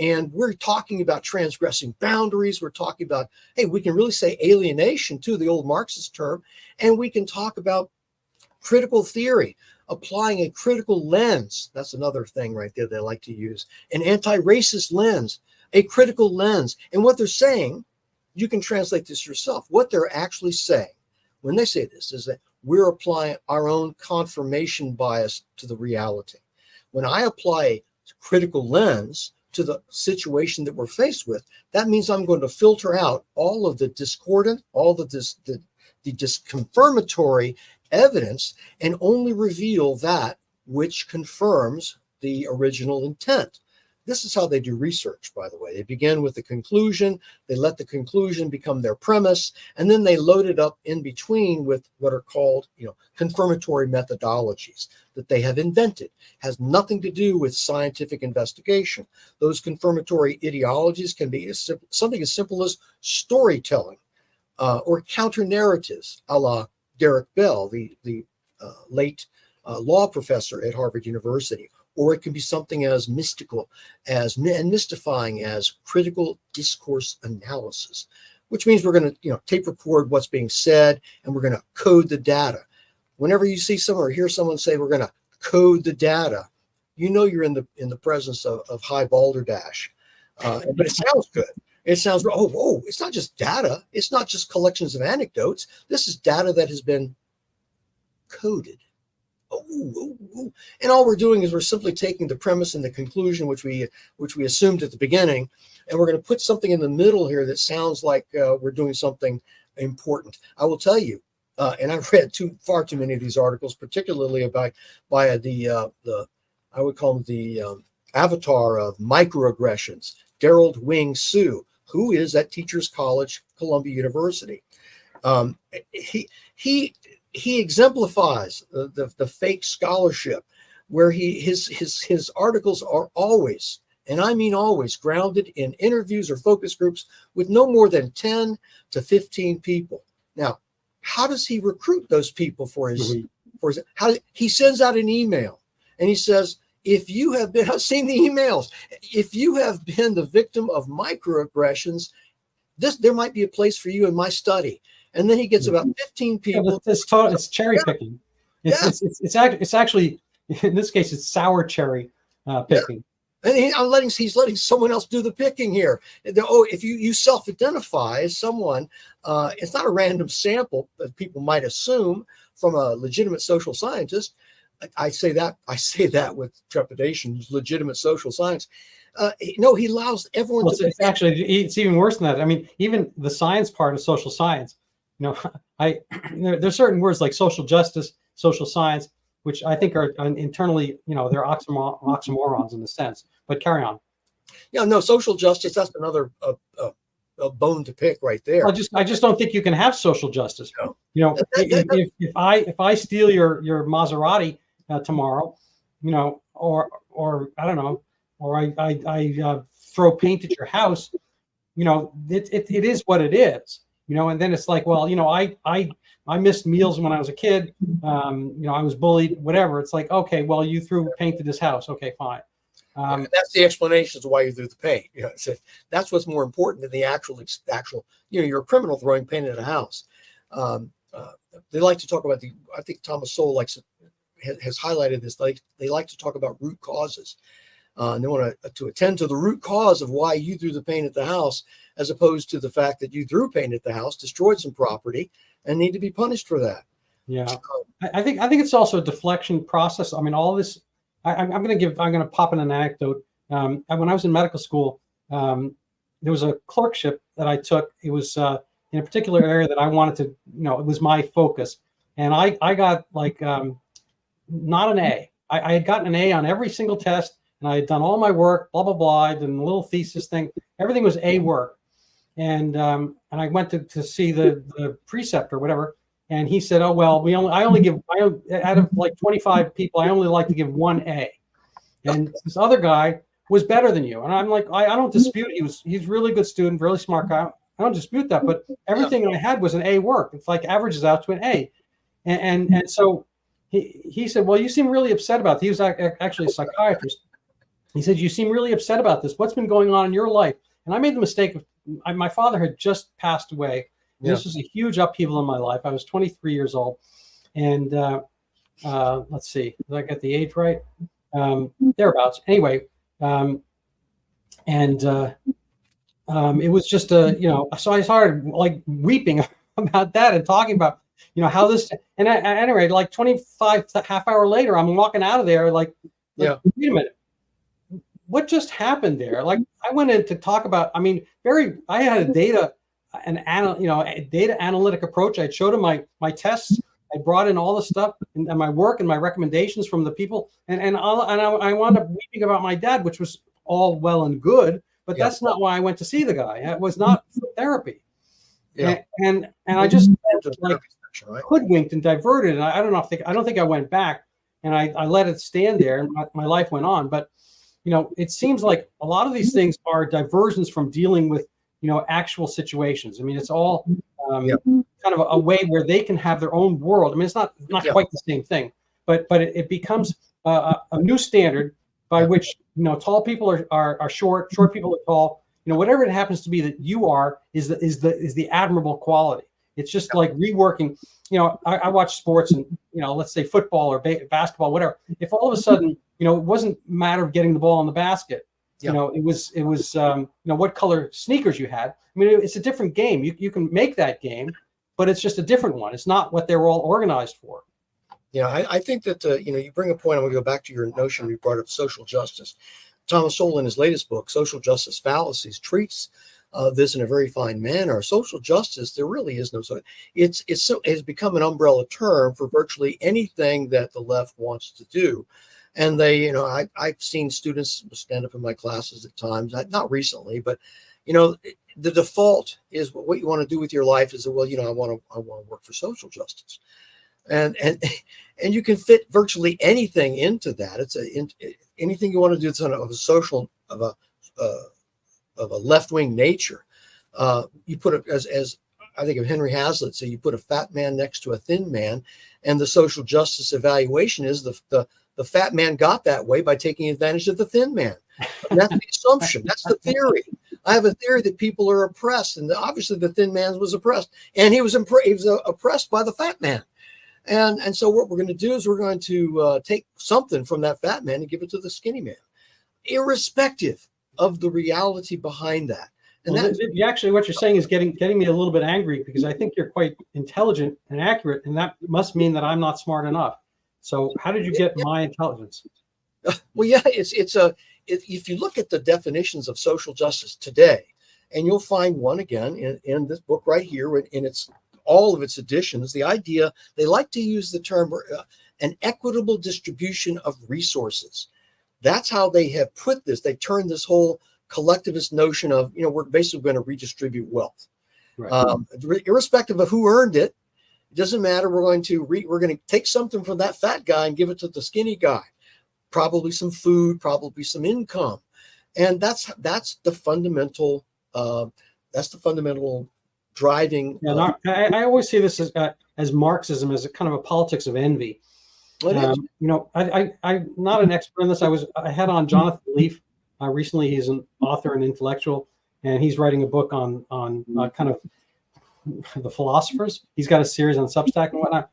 And we're talking about transgressing boundaries. We're talking about, hey, we can really say alienation too, the old Marxist term. And we can talk about critical theory, applying a critical lens. That's another thing right there they like to use. An anti-racist lens, a critical lens. And what they're saying, you can translate this yourself. What they're actually saying when they say this is that we're applying our own confirmation bias to the reality. When I apply a critical lens to the situation that we're faced with, that means I'm going to filter out all of the discordant, all of the disconfirmatory evidence and only reveal that which confirms the original intent. This is how they do research, by the way. They begin with the conclusion, they let the conclusion become their premise, and then they load it up in between with what are called, confirmatory methodologies that they have invented. Has nothing to do with scientific investigation. Those confirmatory ideologies can be something as simple as storytelling or counter narratives, a la Derek Bell, the late law professor at Harvard University. Or it can be something as mystical and mystifying as critical discourse analysis, which means we're going to tape record what's being said and we're going to code the data. Whenever you see someone or hear someone say we're going to code the data, you're in the presence of high balderdash. But it sounds good. It sounds, it's not just data. It's not just collections of anecdotes. This is data that has been coded. And all we're doing is we're simply taking the premise and the conclusion, which we assumed at the beginning, and we're going to put something in the middle here that sounds like we're doing something important. I will tell you, and I've read far too many of these articles, particularly by the I would call him the avatar of microaggressions, Daryl Wing Sue, who is at Teachers College, Columbia University. He exemplifies the fake scholarship, where his articles are always, and I mean always, grounded in interviews or focus groups with no more than 10 to 15 people. Now, how does he recruit those people for his? He sends out an email and he says, if you have been, I've seen the emails, if you have been the victim of microaggressions, there might be a place for you in my study. And then he gets about 15 people. It's cherry picking. It's actually, in this case, it's sour cherry picking. And he's letting someone else do the picking here. If you self-identify as someone, it's not a random sample that people might assume from a legitimate social scientist. I say that with trepidation. Legitimate social science. No, he allows everyone to. It's even worse than that. I mean, even the science part of social science. There's certain words like social justice, social science, which I think are internally, they're oxymorons in a sense. But carry on. Yeah, no, social justice. That's another bone to pick right there. I just don't think you can have social justice. No. If I steal your Maserati tomorrow, or I don't know, or I throw paint at your house, it is what it is. And then it's like, well, I missed meals when I was a kid. I was bullied, whatever. It's like, okay, well, you threw paint at his house. Okay, fine. Um, And that's the explanation as to why you threw the paint. So that's what's more important than the actual. You're a criminal throwing paint at a house. They like to talk about I think Thomas Sowell has highlighted this. They like to talk about root causes. And they want to attend to the root cause of why you threw the paint at the house, as opposed to the fact that you threw paint at the house, destroyed some property, and need to be punished for that. Yeah, I think it's also a deflection process. I mean, all this. I'm going to pop in an anecdote. When I was in medical school, there was a clerkship that I took. It was in a particular area that I wanted to, it was my focus, and I got like not an A. I had gotten an A on every single test, and I had done all my work, blah blah blah. I did a little thesis thing. Everything was A work, and I went to see the preceptor or whatever. And he said, "Oh well, out of like 25 people, I only like to give one A, and this other guy was better than you." And I'm like, I don't dispute. He's a really good student, really smart guy. I don't dispute that, but everything I had was an A work. It's like averages out to an A, and so he said, "Well, you seem really upset about it." He was actually a psychiatrist. He said, "You seem really upset about this. What's been going on in your life?" And I made the mistake of my father had just passed away. Yeah. This was a huge upheaval in my life. I was 23 years old, and let's see, did I get the age right? Thereabouts. Anyway, it was just so I started like weeping about that and talking about how this. And at any rate, like 25 half hour later, I'm walking out of there like wait a minute, what just happened there? Like I went in to talk about. I mean, I had a data analytic approach. I showed him my tests. I brought in all the stuff and my work and my recommendations from the people, and I wound up weeping about my dad, which was all well and good, but that's not why I went to see the guy. It was not for therapy. Yeah. And I just like hoodwinked and diverted, and I don't think I went back, and I let it stand there, and my life went on. But it seems like a lot of these things are diversions from dealing with actual situations. I mean, it's all kind of a way where they can have their own world. I mean, it's not quite the same thing, but it becomes a new standard by which tall people are short people are tall. Whatever it happens to be that you are is the admirable quality. It's just like reworking. I watch sports and let's say football or basketball, whatever. If all of a sudden it wasn't a matter of getting the ball in the basket. It was what color sneakers you had. I mean, it's a different game. You can make that game, but it's just a different one. It's not what they were all organized for. I think that you bring a point. I'm going to go back to your notion you brought up, social justice. Thomas Sowell, in his latest book, Social Justice Fallacies, treats this in a very fine manner. Social justice, there really is no such. It has become an umbrella term for virtually anything that the left wants to do. And they, I've seen students stand up in my classes at times, not recently, but, the default is what you want to do with your life is, well, I want to work for social justice. And you can fit virtually anything into that. It's anything you want to do that's of a social, of a left-wing nature. You put it as I think of Henry Hazlitt, so you put a fat man next to a thin man, and the social justice evaluation is the fat man got that way by taking advantage of the thin man. And that's the assumption. That's the theory. I have a theory that people are oppressed, and obviously the thin man was oppressed, and he was oppressed by the fat man. And so what we're going to do is we're going to take something from that fat man and give it to the skinny man, irrespective of the reality behind that. And actually, what you're saying is getting me a little bit angry, because I think you're quite intelligent and accurate, and that must mean that I'm not smart enough. So how did you get my intelligence? Well, yeah, if you look at the definitions of social justice today, and you'll find one again in this book right here, in all of its editions, the idea, they like to use the term an equitable distribution of resources. That's how they have put this. They turned this whole collectivist notion of, we're basically going to redistribute wealth, right. Irrespective of who earned it. It doesn't matter. We're going to take something from that fat guy and give it to the skinny guy. Probably some food, probably some income, and that's the fundamental. That's the fundamental driving. I always see this as Marxism as a kind of a politics of envy. What is? I'm not an expert in this. I had on Jonathan Leaf recently. He's an author and intellectual, and he's writing a book on kind of the philosophers. He's got a series on Substack and whatnot.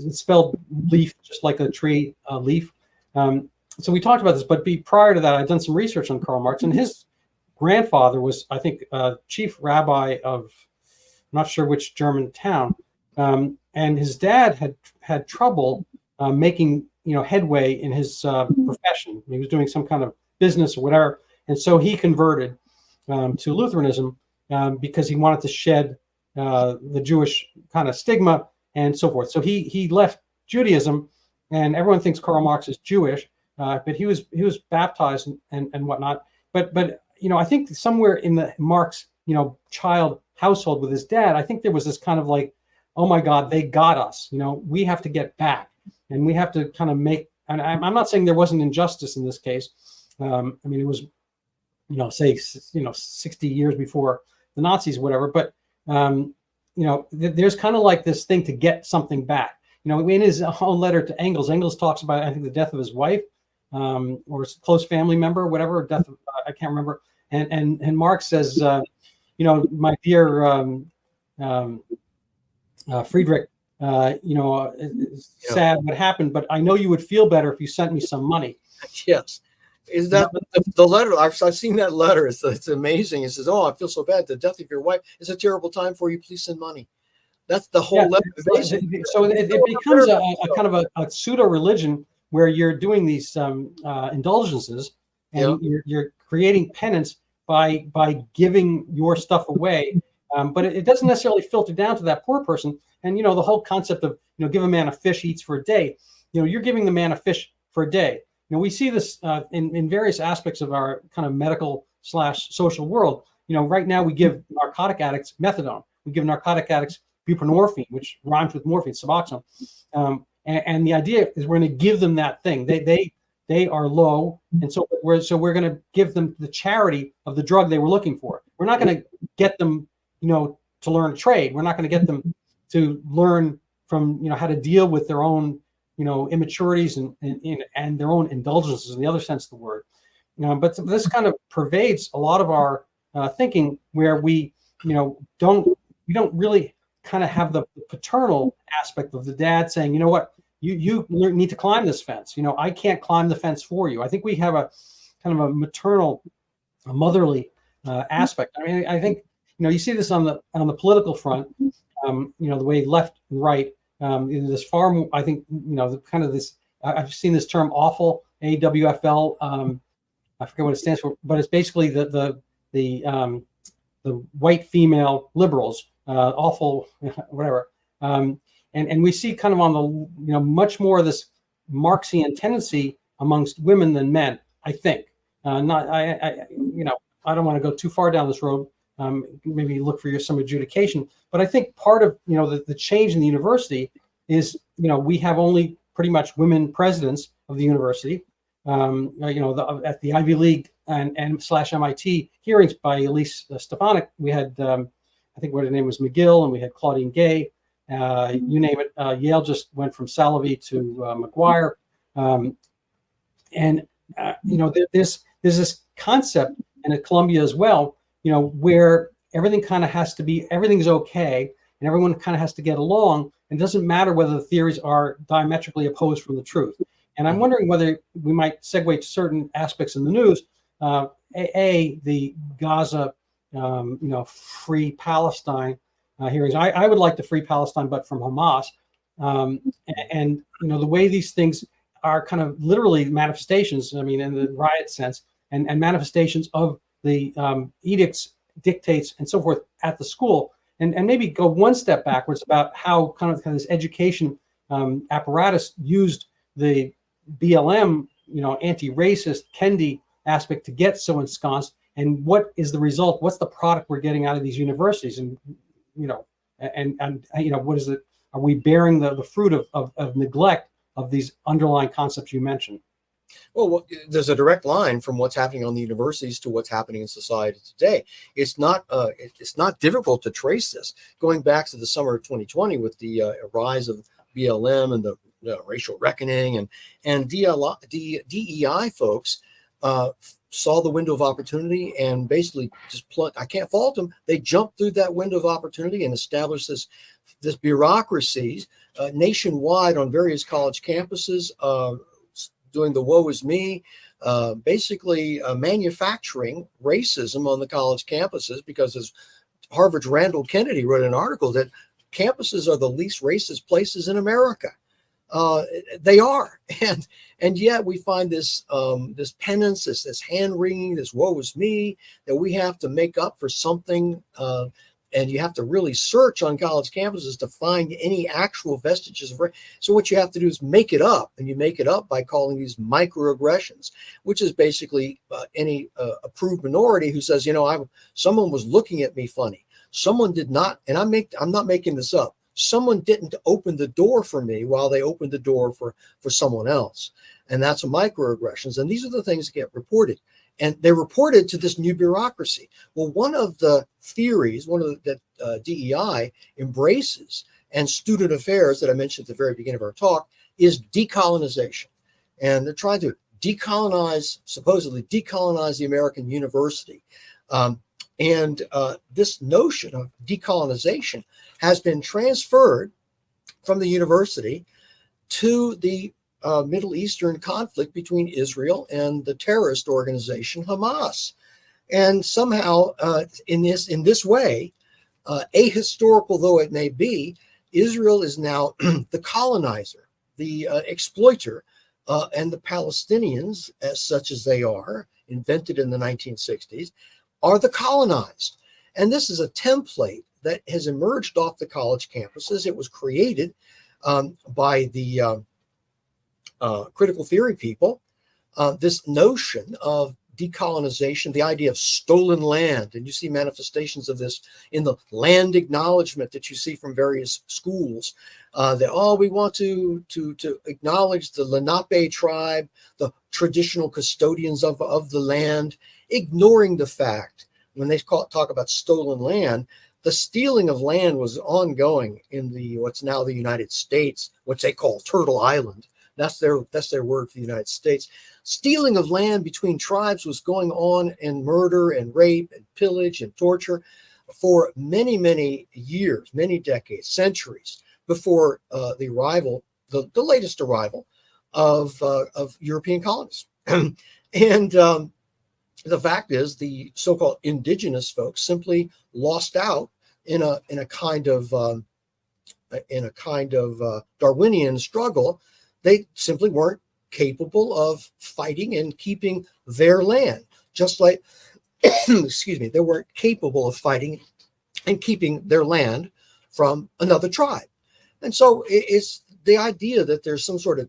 It's spelled leaf, just like a tree leaf. So we talked about this, but prior to that, I'd done some research on Karl Marx, and his grandfather was, I think, chief rabbi of, I'm not sure which German town, and his dad had trouble making headway in his profession. He was doing some kind of business or whatever, and so he converted to Lutheranism because he wanted to shed the Jewish kind of stigma and so forth. So he left Judaism, and everyone thinks Karl Marx is Jewish, but he was baptized and whatnot. But I think somewhere in the Marx child household with his dad, I think there was this kind of like, oh my God, they got us. We have to get back, and we have to kind of make. And I'm not saying there wasn't injustice in this case. I mean, it was, say, 60 years before the Nazis, whatever. But there's kind of like this thing to get something back. In his own letter to Engels talks about, I think, the death of his wife or a close family member, whatever, death of, I can't remember. And Marx says, my dear Friedrich, it's sad what happened, but I know you would feel better if you sent me some money. Yes. Is that the letter? I've seen that letter. It's amazing. It says, "Oh, I feel so bad. The death of your wife is a terrible time for you. Please send money." That's the whole letter. So it becomes a kind of a pseudo religion where you're doing these indulgences, and you're creating penance by giving your stuff away. But it doesn't necessarily filter down to that poor person. And the whole concept of give a man a fish, he eats for a day. You're giving the man a fish for a day. We see this in various aspects of our kind of medical / social world. Right now we give narcotic addicts methadone. We give narcotic addicts buprenorphine, which rhymes with morphine, Suboxone. And the idea is we're going to give them that thing. They are low, and so we're going to give them the charity of the drug they were looking for. We're not going to get them, to learn a trade. We're not going to get them to learn from how to deal with their own immaturities and their own indulgences in the other sense of the word. But this kind of pervades a lot of our thinking, where we don't really kind of have the paternal aspect of the dad saying, what, you need to climb this fence. I can't climb the fence for you. I think we have a kind of a maternal, a motherly aspect. I mean, I think you see this on the political front. The way left and right. This far more, I think, kind of this. I've seen this term awful, AWFL. I forget what it stands for, but it's basically the white female liberals, awful, whatever. And we see kind of on the much more of this Marxian tendency amongst women than men. I think I don't want to go too far down this road. Maybe look for some adjudication, but I think part of the change in the university is we have only pretty much women presidents of the university. At the Ivy League and / MIT hearings by Elise Stefanik, we had I think what her name was McGill, and we had Claudine Gay. You name it. Yale just went from Salovey to McGuire, and there's this concept, and at Columbia as well. Where everything kind of has to be, everything's okay, and everyone kind of has to get along. And it doesn't matter whether the theories are diametrically opposed from the truth. And I'm wondering whether we might segue to certain aspects in the news. The Gaza, free Palestine hearings. I would like to free Palestine, but from Hamas. And the way these things are kind of literally manifestations. I mean, in the riot sense, and manifestations of the edicts, dictates, and so forth at the school, and maybe go one step backwards about how kind of this education apparatus used the BLM, anti-racist, Kendi aspect to get so ensconced, and what is the result? What's the product we're getting out of these universities? And what is it? Are we bearing the fruit of neglect of these underlying concepts you mentioned? Well, there's a direct line from what's happening on the universities to what's happening in society today. It's not difficult to trace this. Going back to the summer of 2020 with the rise of BLM and the racial reckoning, and DEI folks saw the window of opportunity and basically just I can't fault them. They jumped through that window of opportunity and established this bureaucracy nationwide on various college campuses, doing the woe is me, basically manufacturing racism on the college campuses, because as Harvard's Randall Kennedy wrote an article that campuses are the least racist places in America. They are, and yet we find this penance, this hand wringing, this woe is me, that we have to make up for something, and you have to really search on college campuses to find any actual vestiges of race. So what you have to do is make it up, and you make it up by calling these microaggressions, which is basically any approved minority who says, someone was looking at me funny, someone did not, and I'm not making this up. Someone didn't open the door for me while they opened the door for someone else. And that's a microaggressions. And these are the things that get reported. And they're reported to this new bureaucracy. Well, one of the theories, that DEI embraces, and student affairs that I mentioned at the very beginning of our talk, is decolonization. And they're trying to supposedly decolonize the American university. And this notion of decolonization has been transferred from the university to the Middle Eastern conflict between Israel and the terrorist organization Hamas. And somehow, in this way, ahistorical though it may be, Israel is now the colonizer, the exploiter, and the Palestinians, as such as they are, invented in the 1960s, are the colonized. And this is a template that has emerged off the college campuses. It was created by the critical theory people, this notion of decolonization, the idea of stolen land. And you see manifestations of this in the land acknowledgement that you see from various schools, that, we want to acknowledge the Lenape tribe, the traditional custodians of the land, ignoring the fact, when they talk about stolen land, the stealing of land was ongoing in what's now the United States, which they call Turtle Island. That's their word for the United States. Stealing of land between tribes was going on, in murder and rape and pillage and torture for many, many years, many decades, centuries before the latest arrival of European colonists. And the fact is, the so-called indigenous folks simply lost out in a kind of Darwinian struggle. They simply weren't capable of fighting and keeping their land, just like, excuse me, they weren't capable of fighting and keeping their land from another tribe. And so it's the idea that there's some sort of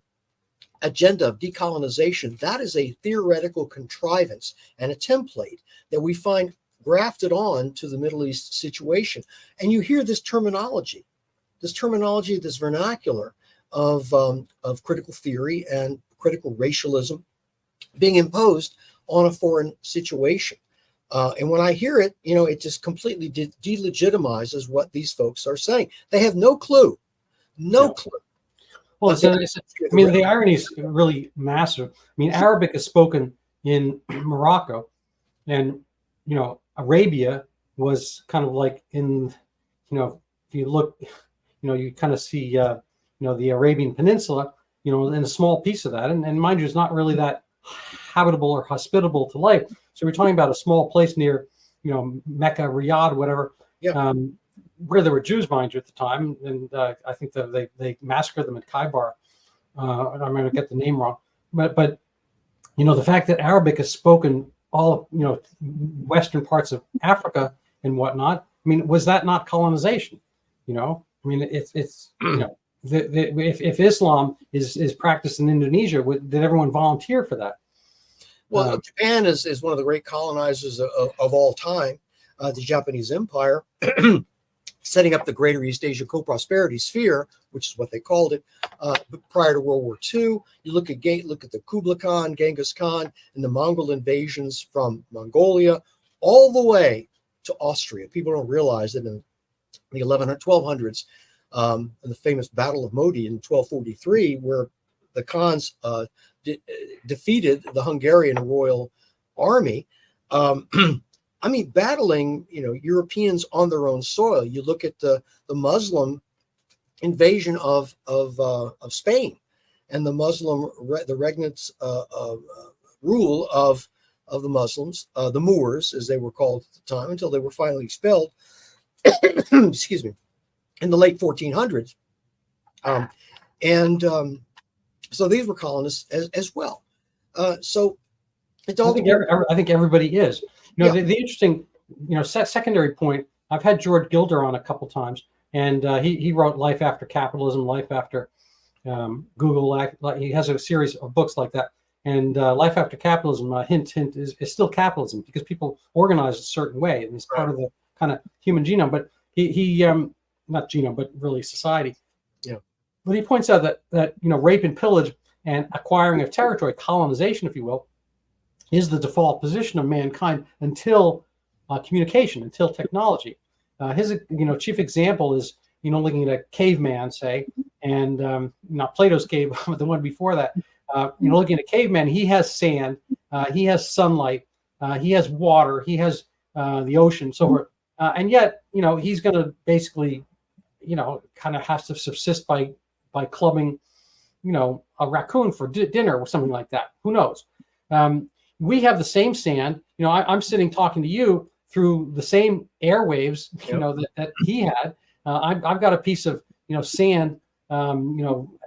agenda of decolonization. That is a theoretical contrivance and a template that we find grafted on to the Middle East situation. And you hear this terminology, this vernacular of critical theory and critical racialism being imposed on a foreign situation. And when I hear it, it just completely delegitimizes what these folks are saying. They have no clue. Clue. Well, the irony is really massive. Arabic is spoken in Morocco, and Arabia was kind of like in, if you look, you kind of see, the Arabian Peninsula, in a small piece of that, and mind you, it's not really that habitable or hospitable to life. So we're talking about a small place near, Mecca, Riyadh, whatever. Yeah. Where there were Jews, mind you, at the time, and I think that they massacred them at Khaybar. I'm going to get the name wrong, but the fact that Arabic is spoken all western parts of Africa and whatnot. Was that not colonization? It's if Islam is practiced in Indonesia, did everyone volunteer for that? Well, Japan is one of the great colonizers of all time. The Japanese Empire. Setting up the Greater East Asia Co-Prosperity Sphere, which is what they called it, prior to World War II. You look at the Kublai Khan, Genghis Khan, and the Mongol invasions from Mongolia all the way to Austria. People don't realize that in the 1200s, the famous Battle of Modi in 1243, where the Khans defeated the Hungarian royal army. I mean, battling, Europeans on their own soil. You look at the Muslim invasion of Spain, and the regnant rule of the Muslims, the Moors, as they were called at the time, until they were finally expelled. Excuse me, in the late 1400s, so these were colonists as well. So it's all. I think everybody is. The interesting, secondary point. I've had George Gilder on a couple times, and he wrote Life After Capitalism, Life After Google. He has a series of books like that. And Life After Capitalism, hint, is still capitalism, because people organize a certain way, and it's part of the kind of human genome. But he not genome, but really society. Yeah. But he points out that rape and pillage and acquiring of territory, colonization, if you will, is the default position of mankind until communication, until technology. His chief example is looking at a caveman, say, and not Plato's cave, but the one before that. Looking at a caveman, he has sand, he has sunlight, he has water, he has the ocean, so forth, and yet he's going to basically kind of has to subsist by clubbing a raccoon for dinner or something like that. Who knows? We have the same sand. I'm sitting talking to you through the same airwaves, that he had. I've got a piece of sand,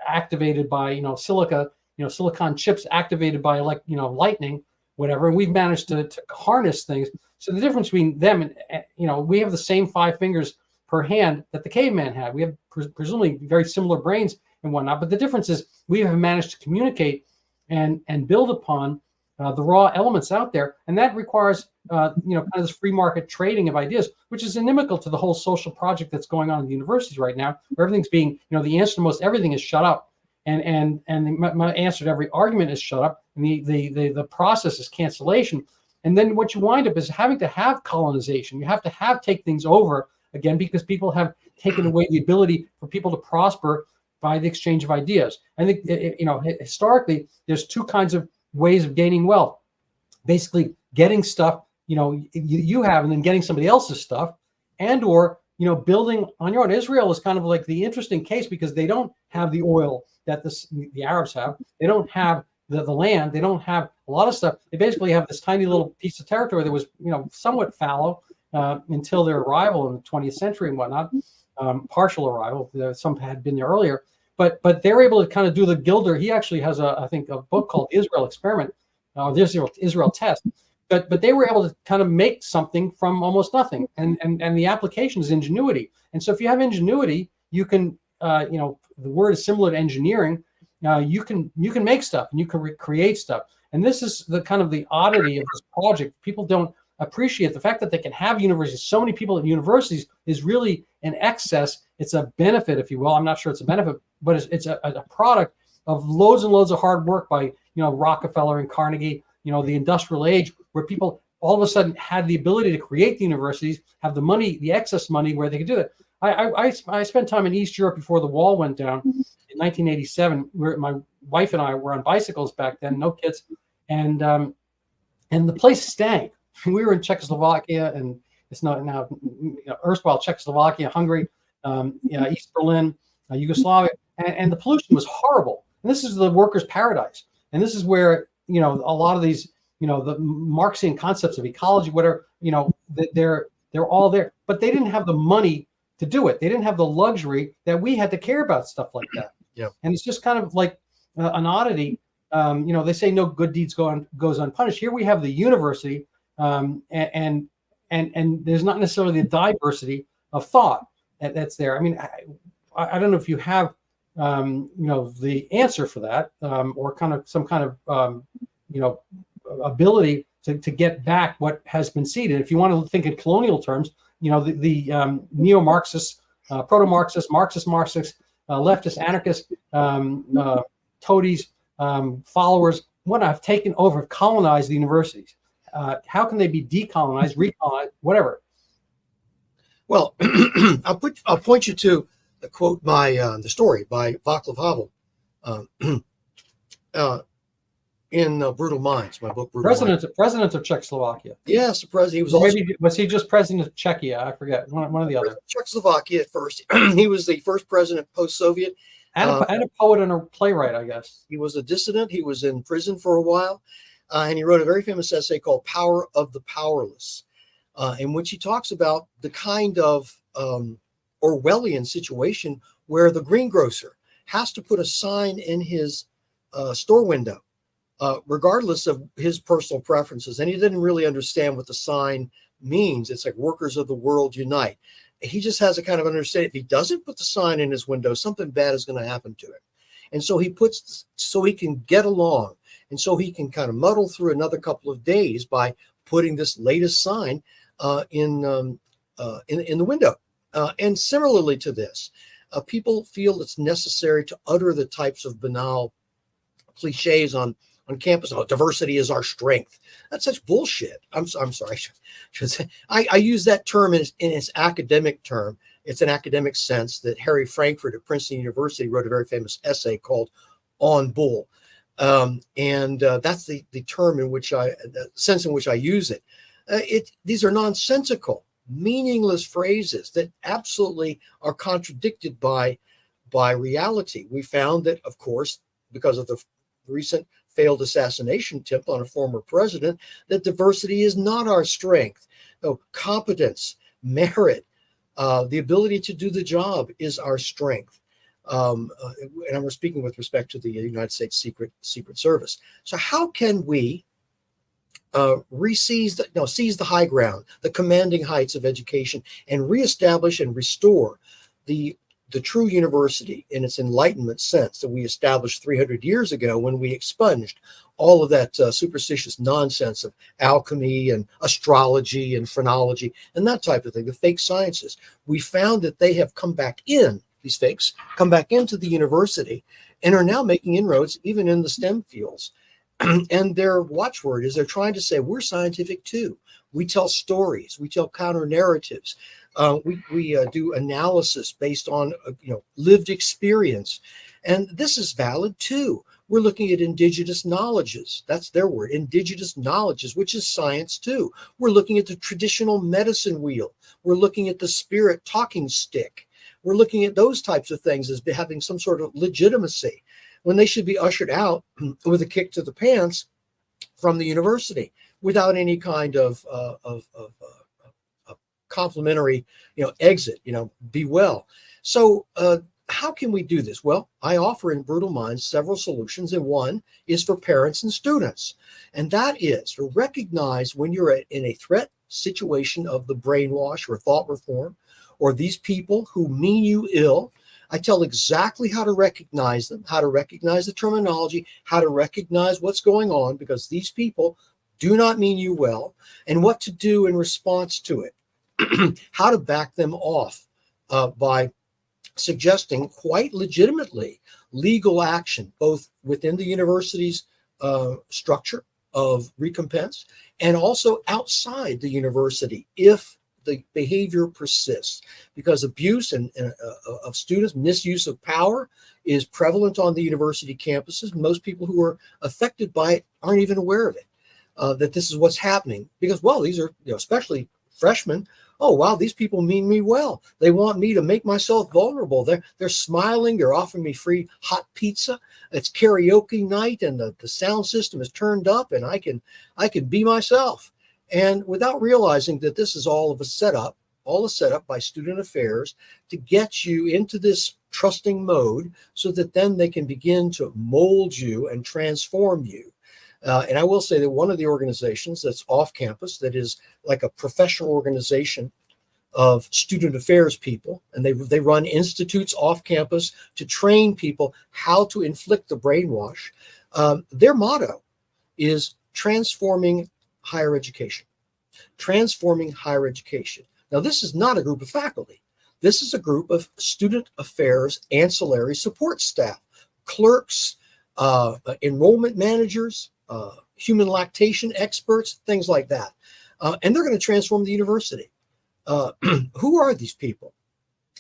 activated by silica, silicon chips activated by lightning, whatever. And we've managed to harness things. So the difference between them and we have the same 5 fingers per hand that the caveman had. We have presumably very similar brains and whatnot. But the difference is we have managed to communicate and build upon the raw elements out there, and that requires kind of this free market trading of ideas, which is inimical to the whole social project that's going on in the universities right now, where everything's being the answer to most everything is shut up, and my answer to every argument is shut up, and the process is cancellation. And then what you wind up is having to have colonization. You have to take things over again, because people have taken away the ability for people to prosper by the exchange of ideas. I think historically there's 2 kinds of ways of gaining wealth: basically getting stuff you have, and then getting somebody else's stuff, and or building on your own. Israel is kind of like the interesting case, because they don't have the oil that the Arabs have. They don't have the land. They don't have a lot of stuff. They basically have this tiny little piece of territory that was somewhat fallow until their arrival in the 20th century and whatnot. Partial arrival. Some had been there earlier. But they're able to kind of do the Gilder. He actually has I think a book called Israel Experiment, or the Israel Test. But they were able to kind of make something from almost nothing, and the application is ingenuity. And so if you have ingenuity, you can the word is similar to engineering. You can make stuff, and you can create stuff. And this is the kind of the oddity of this project. People don't appreciate the fact that they can have universities. So many people at universities is really an excess. It's a benefit, if you will. I'm not sure it's a benefit, but it's a product of loads and loads of hard work by Rockefeller and Carnegie, the industrial age, where people all of a sudden had the ability to create the universities, have the money, the excess money, where they could do that. I spent time in East Europe before the wall went down in 1987. Where my wife and I were on bicycles back then, no kids, and the place stank. We were in Czechoslovakia, and it's not now erstwhile Czechoslovakia, Hungary, East Berlin, Yugoslavia, and the pollution was horrible. And this is the workers' paradise, and this is where a lot of these the Marxian concepts of ecology, whatever, they're all there, but they didn't have the money to do it. They didn't have the luxury that we had to care about stuff like that. Yeah. And it's just kind of like an oddity. They say no good deeds goes unpunished. Here we have the university, and there's not necessarily the diversity of thought that's there. I mean, I don't know if you have the answer for that, or kind of some kind of ability to get back what has been ceded. If you want to think in colonial terms, the neo-Marxists, proto-Marxists, Marxist, leftist, anarchist, toadies, followers, have taken over, colonized the universities. How can they be decolonized, recolonized, whatever? Well, I'll point you to quote the story by Václav Havel in Brutal Minds, my book, Brutal Minds. President of Czechoslovakia. Yes, the president. He was Or also maybe was he just president of Czechia? I forget. One or the other. Czechoslovakia at first. He was the first president post-Soviet. And a poet and a playwright, I guess. He was a dissident. He was in prison for a while. And he wrote a very famous essay called Power of the Powerless, in which he talks about the kind of Orwellian situation where the greengrocer has to put a sign in his store window, regardless of his personal preferences. And he didn't really understand what the sign means. It's like workers of the world unite. He just has a kind of understanding. If he doesn't put the sign in his window, something bad is going to happen to him. And so he puts, so he can get along. And so he can kind of muddle through another couple of days by putting this latest sign in the window. And similarly to this, people feel it's necessary to utter the types of banal cliches on campus. Oh, diversity is our strength. That's such bullshit. I'm sorry. I use that term in its academic term. It's an academic sense that Harry Frankfurt at Princeton University wrote a very famous essay called On Bull. That's the term in which the sense in which I use it. These are nonsensical, meaningless phrases that absolutely are contradicted by reality. We found that, of course, because of the recent failed assassination attempt on a former president, that diversity is not our strength. No, competence, merit, the ability to do the job is our strength. And we're speaking with respect to the United States Secret Service. So how can we seize the high ground, the commanding heights of education, and reestablish and restore the true university in its Enlightenment sense that we established 300 years ago when we expunged all of that superstitious nonsense of alchemy and astrology and phrenology and that type of thing, the fake sciences? We found that they have come back in, these fakes come back into the university and are now making inroads even in the STEM fields. And their watchword is they're trying to say, we're scientific too. We tell stories, we tell counter narratives. We do analysis based on lived experience, and this is valid too. We're looking at indigenous knowledges. That's their word, indigenous knowledges, which is science too. We're looking at the traditional medicine wheel. We're looking at the spirit talking stick. We're looking at those types of things as having some sort of legitimacy when they should be ushered out with a kick to the pants from the university without any kind of complimentary, exit, be well. So how can we do this? Well, I offer in Brutal Minds several solutions, and one is for parents and students. And that is to recognize when you're in a threat situation of the brainwash or thought reform, or these people who mean you ill. I tell exactly how to recognize them, how to recognize the terminology, how to recognize what's going on, because these people do not mean you well, and what to do in response to it. How to back them off by suggesting quite legitimately legal action, both within the university's structure of recompense and also outside the university if the behavior persists, because abuse and of students, misuse of power is prevalent on the university campuses. Most people who are affected by it aren't even aware of it, that this is what's happening, because, well, these are, especially freshmen. Oh, wow, these people mean me well. They want me to make myself vulnerable. They're smiling. They're offering me free hot pizza. It's karaoke night, and the sound system is turned up, and I can be myself. And without realizing that this is all a setup by student affairs to get you into this trusting mode so that then they can begin to mold you and transform you. And I will say that one of the organizations that's off campus, that is like a professional organization of student affairs people, and they run institutes off campus to train people how to inflict the brainwash. Their motto is transforming higher education. Transforming higher education. Now, this is not a group of faculty. This is a group of student affairs ancillary support staff, clerks, enrollment managers, human lactation experts, things like that. And they're going to transform the university. Who are these people?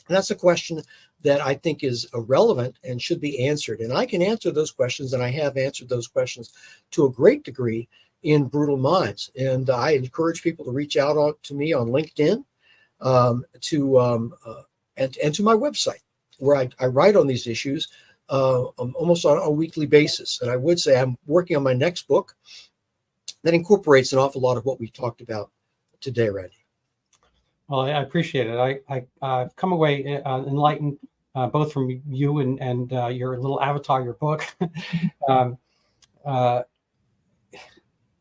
And that's a question that I think is relevant and should be answered. And I can answer those questions, and I have answered those questions to a great degree in Brutal Minds. And I encourage people to reach out to me on LinkedIn, and to my website, where I write on these issues almost on a weekly basis. And I would say I'm working on my next book that incorporates an awful lot of what we talked about today, Randy. Well, I appreciate it. I've come away enlightened, both from you and your little avatar, your book.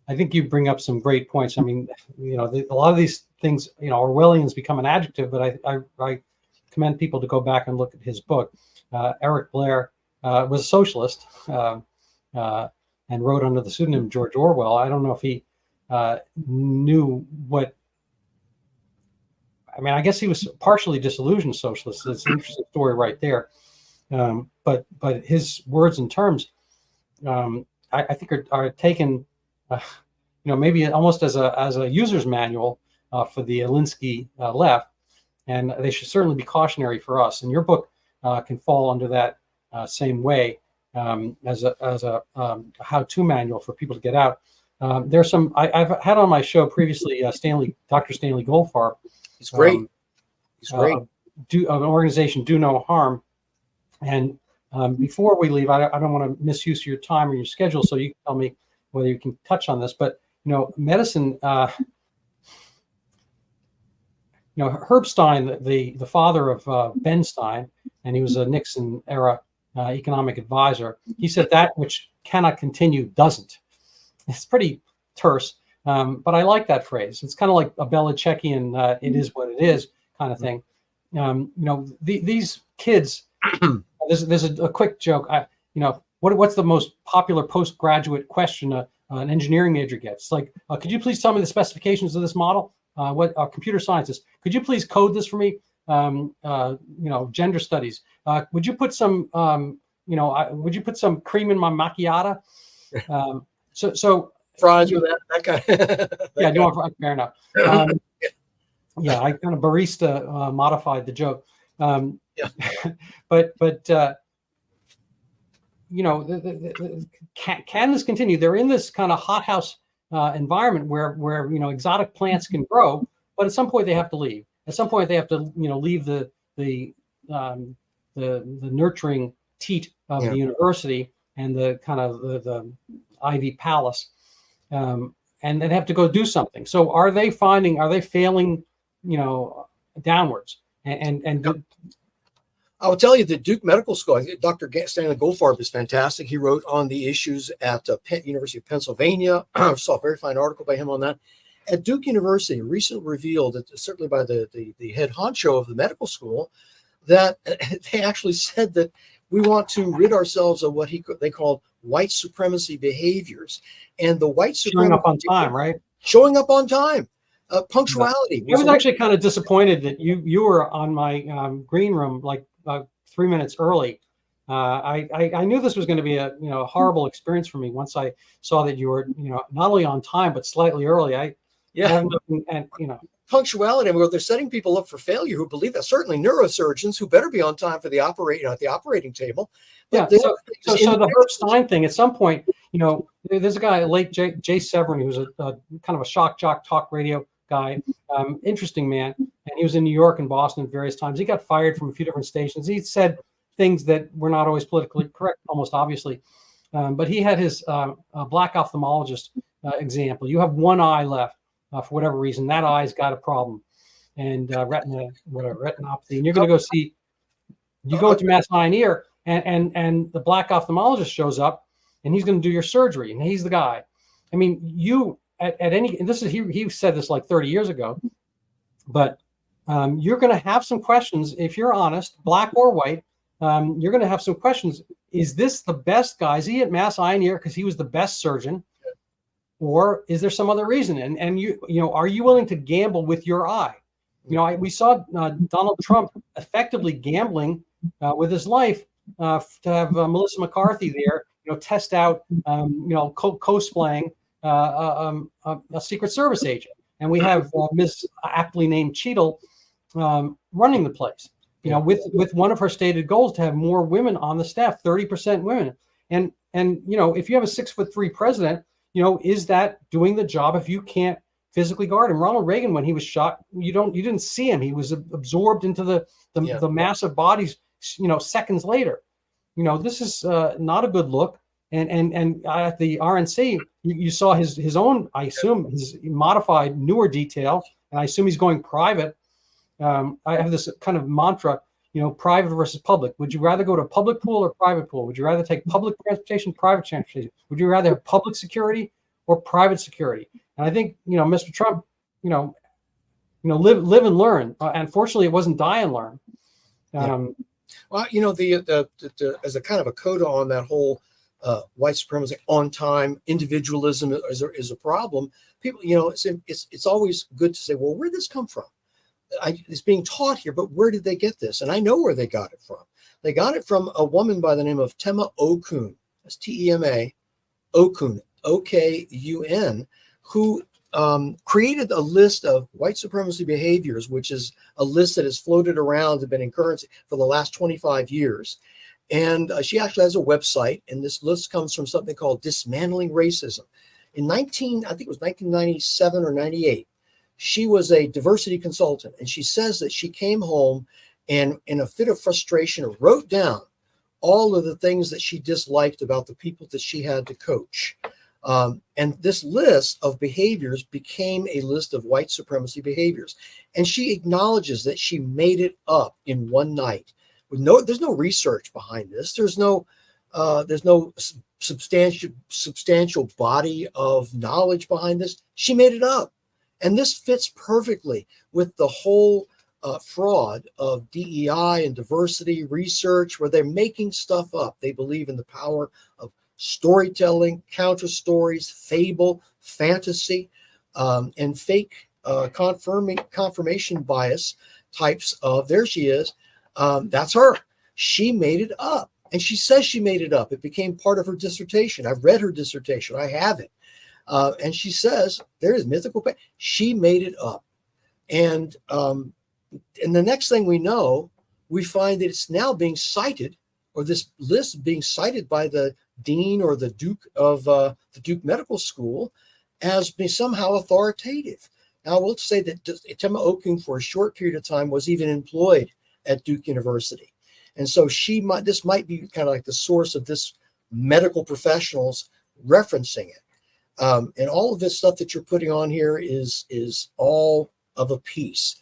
I think you bring up some great points. I mean, a lot of these things, Orwellian's become an adjective, but I commend people to go back and look at his book. Eric Blair was a socialist and wrote under the pseudonym George Orwell. I don't know if he knew what. I mean, I guess he was partially disillusioned socialist. It's an interesting story right there. But his words and terms, I think are taken, maybe almost as a user's manual for the Alinsky left, and they should certainly be cautionary for us. And your book can fall under that same way as a how-to manual for people to get out. There's some I've had on my show previously, Dr. Stanley Goldfarb. He's great. He's great. Of an organization, Do No Harm. And before we leave, I don't want to misuse your time or your schedule, so you can tell me whether you can touch on this. But medicine. Herb Stein, the father of Ben Stein, and he was a Nixon era economic advisor. He said that which cannot continue doesn't. It's pretty terse. But I like that phrase. It's kind of like a Belichickian, it is what it is kind of thing. These kids, there's a quick joke. What's the most popular postgraduate question an engineering major gets? It's like, could you please tell me the specifications of this model? What computer scientists, could you please code this for me? Gender studies. Would you put some, cream in my macchiato? So fries with that guy. Yeah, no, fair enough. Yeah, I kind of barista modified the joke. Yeah. But can this continue? They're in this kind of hothouse environment where exotic plants can grow, but at some point they have to leave. At some point they have to leave the nurturing teat of the university and the kind of the Ivy Palace. And they have to go do something. So are they failing, downwards? And I will tell you that Duke Medical School, Dr. Stanley Goldfarb is fantastic. He wrote on the issues at University of Pennsylvania. I saw a very fine article by him on that. At Duke University, recently revealed, certainly by the head honcho of the medical school, that they actually said that we want to rid ourselves of what they called white supremacy behaviors. And the white supremacy showing up on time, right? Showing up on time, punctuality. I was actually kind of disappointed that you were on my green room like 3 minutes early. I knew this was going to be a horrible experience for me once I saw that you were not only on time but slightly early. Punctuality. Well, they're setting people up for failure who believe that. Certainly neurosurgeons who better be on time for the at the operating table. But so the Herb Stein thing, at some point, there's a guy, late Jay Severin, who's a kind of a shock jock talk radio guy, interesting man. And he was in New York and Boston at various times. He got fired from a few different stations. He said things that were not always politically correct, almost obviously. But he had his black ophthalmologist example. You have one eye left. For whatever reason, that eye's got a problem, and retinopathy, and you're going to go see. You go to Mass Eye and Ear, and the black ophthalmologist shows up, and he's going to do your surgery, and he's the guy. I mean, you at any. And this is he said this like 30 years ago, but you're going to have some questions if you're honest, black or white. You're going to have some questions. Is this the best guy? Is he at Mass Eye and Ear because he was the best surgeon? Or is there some other reason? And are you willing to gamble with your eye? We saw Donald Trump effectively gambling with his life to have Melissa McCarthy there, test out, cosplaying a Secret Service agent. And we have Ms. aptly named Cheadle running the place You know, with one of her stated goals to have more women on the staff, 30% women. And you know, if you have a 6'3" president, you know, is that doing the job if you can't physically guard him? Ronald Reagan, when he was shot, you didn't see him. He was absorbed into the massive bodies, you know, seconds later. You know, this is not a good look. And at the RNC, you saw his own, I assume, his modified, newer detail, and I assume he's going private. I have this kind of mantra, you know, private versus public. Would you rather go to a public pool or private pool? Would you rather take public transportation, private transportation? Would you rather have public security or private security? And I think, you know, Mr. Trump, you know, live and learn. Unfortunately, it wasn't die and learn. Well, you know, the as a kind of a coda on that whole white supremacy, on time individualism is a problem. People, you know, it's always good to say, well, where did this come from? It's being taught here, but where did they get this? And I know where they got it from. They got it from a woman by the name of Tema Okun. That's Tema Okun, Okun, who created a list of white supremacy behaviors, which is a list that has floated around and been in currency for the last 25 years. And she actually has a website, and this list comes from something called Dismantling Racism. I think it was 1997 or 98. She was a diversity consultant, and she says that she came home and in a fit of frustration wrote down all of the things that she disliked about the people that she had to coach. And this list of behaviors became a list of white supremacy behaviors. And she acknowledges that she made it up in one night. There's no research behind this. There's no substantial body of knowledge behind this. She made it up. And this fits perfectly with the whole fraud of DEI and diversity research, where they're making stuff up. They believe in the power of storytelling, counter stories, fable, fantasy, and fake confirmation bias types of, there she is. That's her. She made it up. And she says she made it up. It became part of her dissertation. I've read her dissertation. I have it. And she says there is mythical. She made it up. And the next thing we know, we find that it's now being cited, or this list being cited by the dean or the Duke of the Duke Medical School as being somehow authoritative. Now, I will say that Tema Okun for a short period of time was even employed at Duke University. And so this might be kind of like the source of this medical professionals referencing it. And all of this stuff that you're putting on here is all of a piece.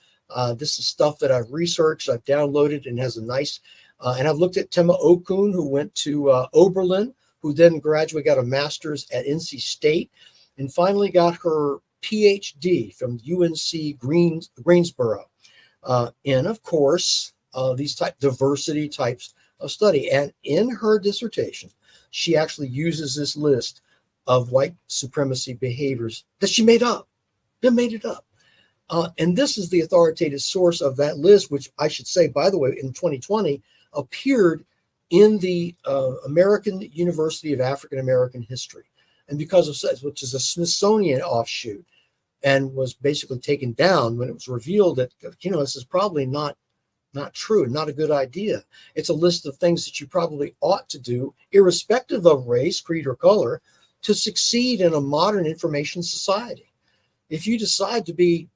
This is stuff that I've researched, I've downloaded, and has a nice, and I've looked at Tema Okun, who went to Oberlin, who then graduated, got a master's at NC State, and finally got her PhD from UNC Greensboro. And of course, these diversity types of study. And in her dissertation, she actually uses this list of white supremacy behaviors that she made up. They made it up. And this is the authoritative source of that list, which I should say, by the way, in 2020 appeared in the American University of African American History. And because of, which is a Smithsonian offshoot, and was basically taken down when it was revealed that, you know, this is probably not true, not a good idea. It's a list of things that you probably ought to do, irrespective of race, creed, or color, to succeed in a modern information society. If you decide to be,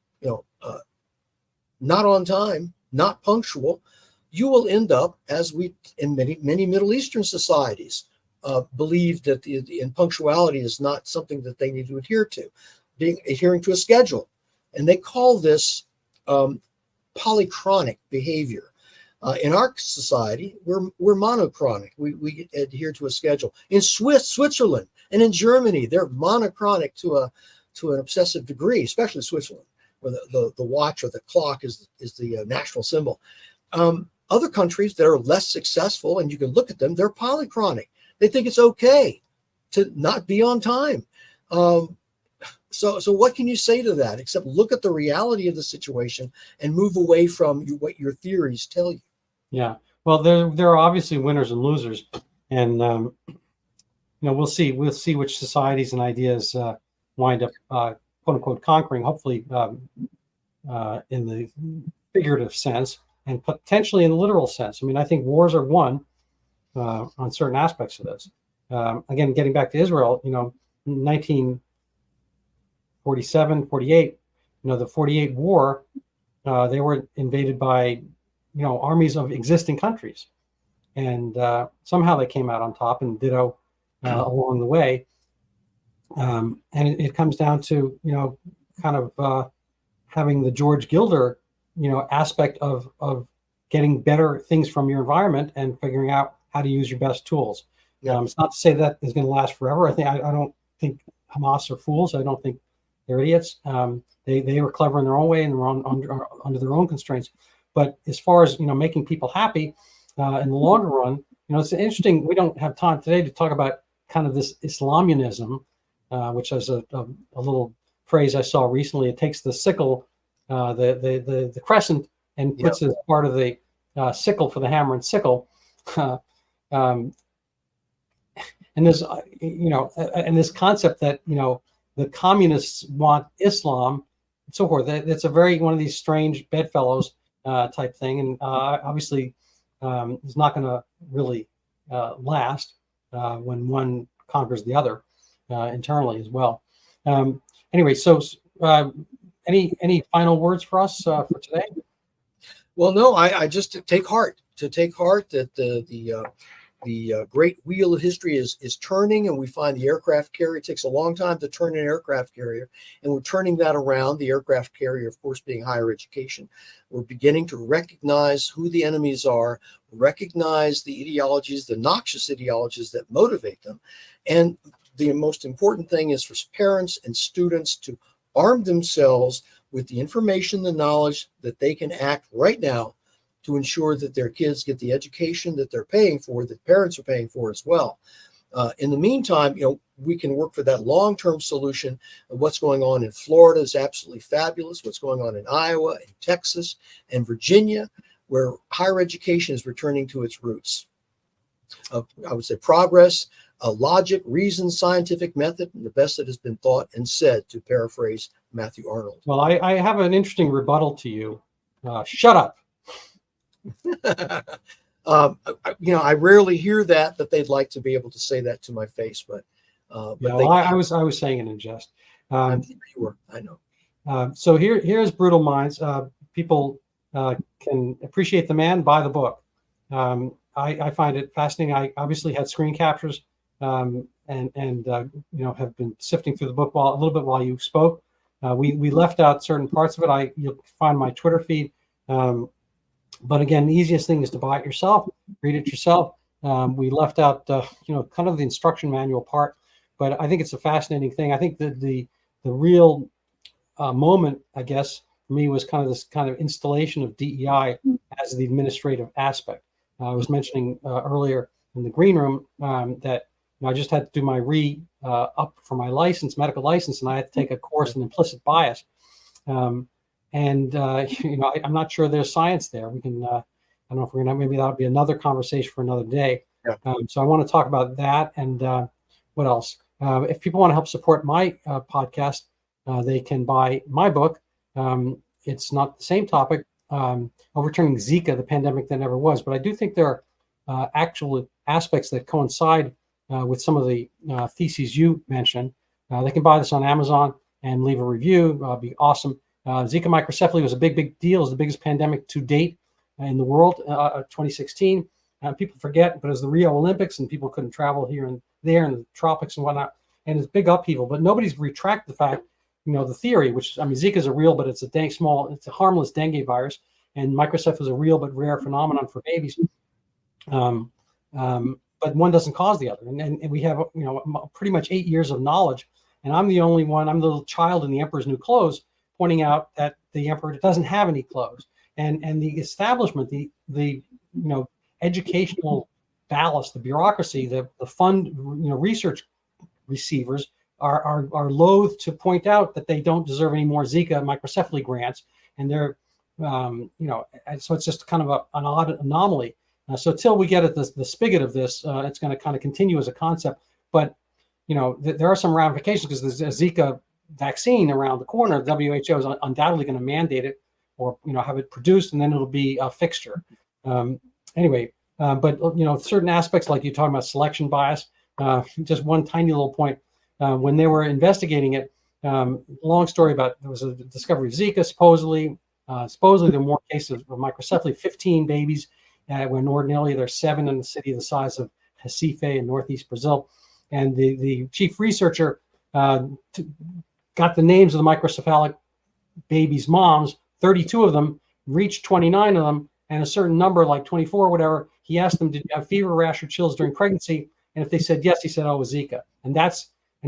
not on time, not punctual, you will end up, as we in many Middle Eastern societies believe that the punctuality is not something that they need to adhere to, adhering to a schedule, and they call this polychronic behavior. In our society, we're monochronic. We adhere to a schedule. In Switzerland and in Germany, they're monochronic to an obsessive degree, especially Switzerland, where the watch or the clock is the national symbol. Other countries that are less successful, and you can look at them, they're polychronic. They think it's okay to not be on time. So what can you say to that, except look at the reality of the situation and move away from what your theories tell you? Yeah, well, there are obviously winners and losers, and we'll see which societies and ideas wind up quote unquote conquering, hopefully in the figurative sense, and potentially in the literal sense. I mean, I think wars are won on certain aspects of this. Again, getting back to Israel, 1947, 48, the 48 war, they were invaded by, armies of existing countries. And somehow they came out on top, and ditto along the way. And it comes down to, kind of having the George Gilder, aspect of getting better things from your environment and figuring out how to use your best tools. Yeah. It's not to say that is going to last forever. I don't think Hamas are fools. I don't think they're idiots. They were clever in their own way and were under their own constraints. But as far as making people happy in the longer run, it's interesting. We don't have time today to talk about kind of this Islamism, which is a little phrase I saw recently. It takes the sickle, the crescent, and puts it as part of the sickle for the hammer and sickle. And there's, and this concept that, the communists want Islam and so forth. It's a one of these strange bedfellows type thing. And obviously it's not going to really last when one conquers the other internally as well. Anyway, so any final words for us for today? Well, no, I just take heart that the great wheel of history is turning, and we find the aircraft carrier. It takes a long time to turn an aircraft carrier, and we're turning that around. The aircraft carrier, of course, being higher education. We're beginning to recognize who the enemies are, recognize the ideologies, the noxious ideologies that motivate them. And the most important thing is for parents and students to arm themselves with the information, the knowledge that they can act right now to ensure that their kids get the education that they're paying for, that parents are paying for as well. In the meantime, we can work for that long-term solution. What's going on in Florida is absolutely fabulous. What's going on in Iowa and Texas and Virginia, where higher education is returning to its roots. I would say progress, logic, reason, scientific method, and the best that has been thought and said, to paraphrase Matthew Arnold. Well, I have an interesting rebuttal to you. Shut up. I rarely hear that they'd like to be able to say that to my face, but I was saying it in jest. I'm sure you were. I know. So here's Brutal Minds. People can appreciate the man, buy the book. I find it fascinating. I obviously had screen captures and have been sifting through the book a little bit while you spoke. We left out certain parts of it. You'll find my Twitter feed. But again, the easiest thing is to buy it yourself, read it yourself. We left out, kind of the instruction manual part, but I think it's a fascinating thing. I think that the real moment, I guess, for me was kind of this kind of installation of DEI as the administrative aspect. I was mentioning earlier in the green room that I just had to do my up for my medical license, and I had to take a course in implicit bias. I'm not sure there's science there. We can, I don't know if we're going to, maybe that'll be another conversation for another day. Yeah. So I want to talk about that. And what else? If people want to help support my podcast, they can buy my book. It's not the same topic, Overturning Zika, the pandemic that never was. But I do think there are actual aspects that coincide with some of the theses you mentioned. They can buy this on Amazon and leave a review. Be awesome. Zika microcephaly was a big deal. It was the biggest pandemic to date in the world, 2016. People forget, but it was the Rio Olympics, and people couldn't travel here and there in the tropics and whatnot. And it's big upheaval, but nobody's retracted the fact, the theory, which, Zika is a real, but it's it's a harmless dengue virus. And microcephaly is a real but rare phenomenon for babies. But one doesn't cause the other. And we have, pretty much 8 years of knowledge. And I'm the only one, I'm the little child in the emperor's new clothes, pointing out that the emperor doesn't have any clothes, and the establishment, the educational ballast, the bureaucracy, the fund, research receivers are loath to point out that they don't deserve any more Zika microcephaly grants, and they're, so it's just kind of an odd anomaly. So till we get at the spigot of this, it's going to kind of continue as a concept, but there are some ramifications because there's a Zika vaccine around the corner. The WHO is undoubtedly going to mandate it. or have it produced, and then it'll be a fixture. Anyway, but certain aspects, like you're talking about selection bias. Just one tiny little point. When they were investigating it, long story about, there was a discovery of Zika, supposedly. Supposedly there were more cases of microcephaly, 15 babies, when ordinarily there's 7 in a city the size of Recife in northeast Brazil. And the chief researcher got the names of the microcephalic babies' moms, 32 of them, reached 29 of them, and a certain number, like 24 or whatever, he asked them, did you have fever, rash, or chills during pregnancy? And if they said yes, he said, oh, it was Zika. And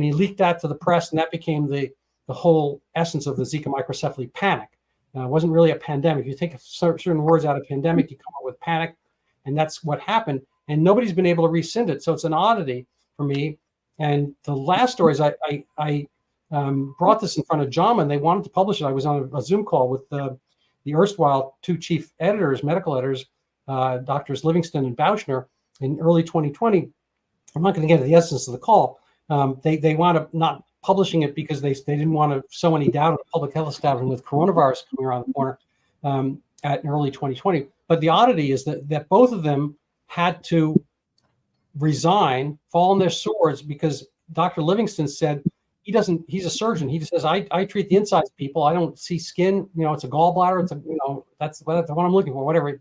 he leaked that to the press, and that became the whole essence of the Zika microcephaly panic. It wasn't really a pandemic. You take certain words out of pandemic, you come up with panic, and that's what happened. And nobody's been able to rescind it. So it's an oddity for me. And the last story is I brought this in front of JAMA, and they wanted to publish it. I was on a Zoom call with the erstwhile 2 chief editors, medical editors, Doctors Livingston and Bouchner, in early 2020. I'm not going to get into the essence of the call. They wound up not publishing it because they didn't want to sow any doubt on the public health establishment with coronavirus coming around the corner in early 2020. But the oddity is that both of them had to resign, fall on their swords, because Dr. Livingston said he's a surgeon. He just says, I treat the insides of people. I don't see skin. It's a gallbladder. It's that's what I'm looking for, whatever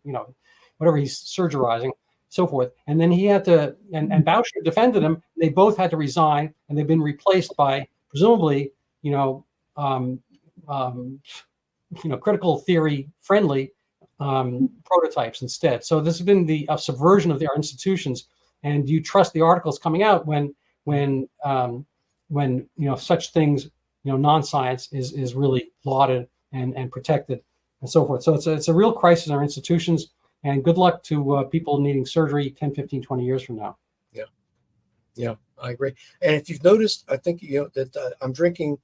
he's surgerizing, so forth. And then he had to, and Boucher defended him. They both had to resign, and they've been replaced by presumably, critical theory friendly prototypes instead. So this has been the subversion of our institutions. And you trust the articles coming out when such things, non-science is really lauded and protected and so forth. So it's a real crisis in our institutions. And good luck to people needing surgery 10, 15, 20 years from now. Yeah, I agree. And if you've noticed, I think that I'm drinking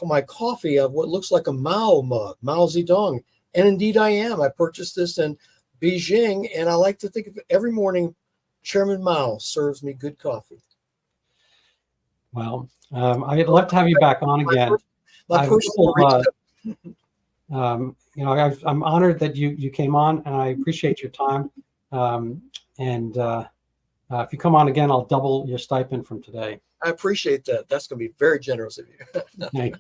my coffee of what looks like a Mao mug, Mao Zedong. And indeed I am. I purchased this in Beijing, and I like to think of every morning, Chairman Mao serves me good coffee. Well, I'd love to have you back on again. I'm honored that you came on, and I appreciate your time. If you come on again, I'll double your stipend from today. I appreciate that. That's going to be very generous of you. Thank you.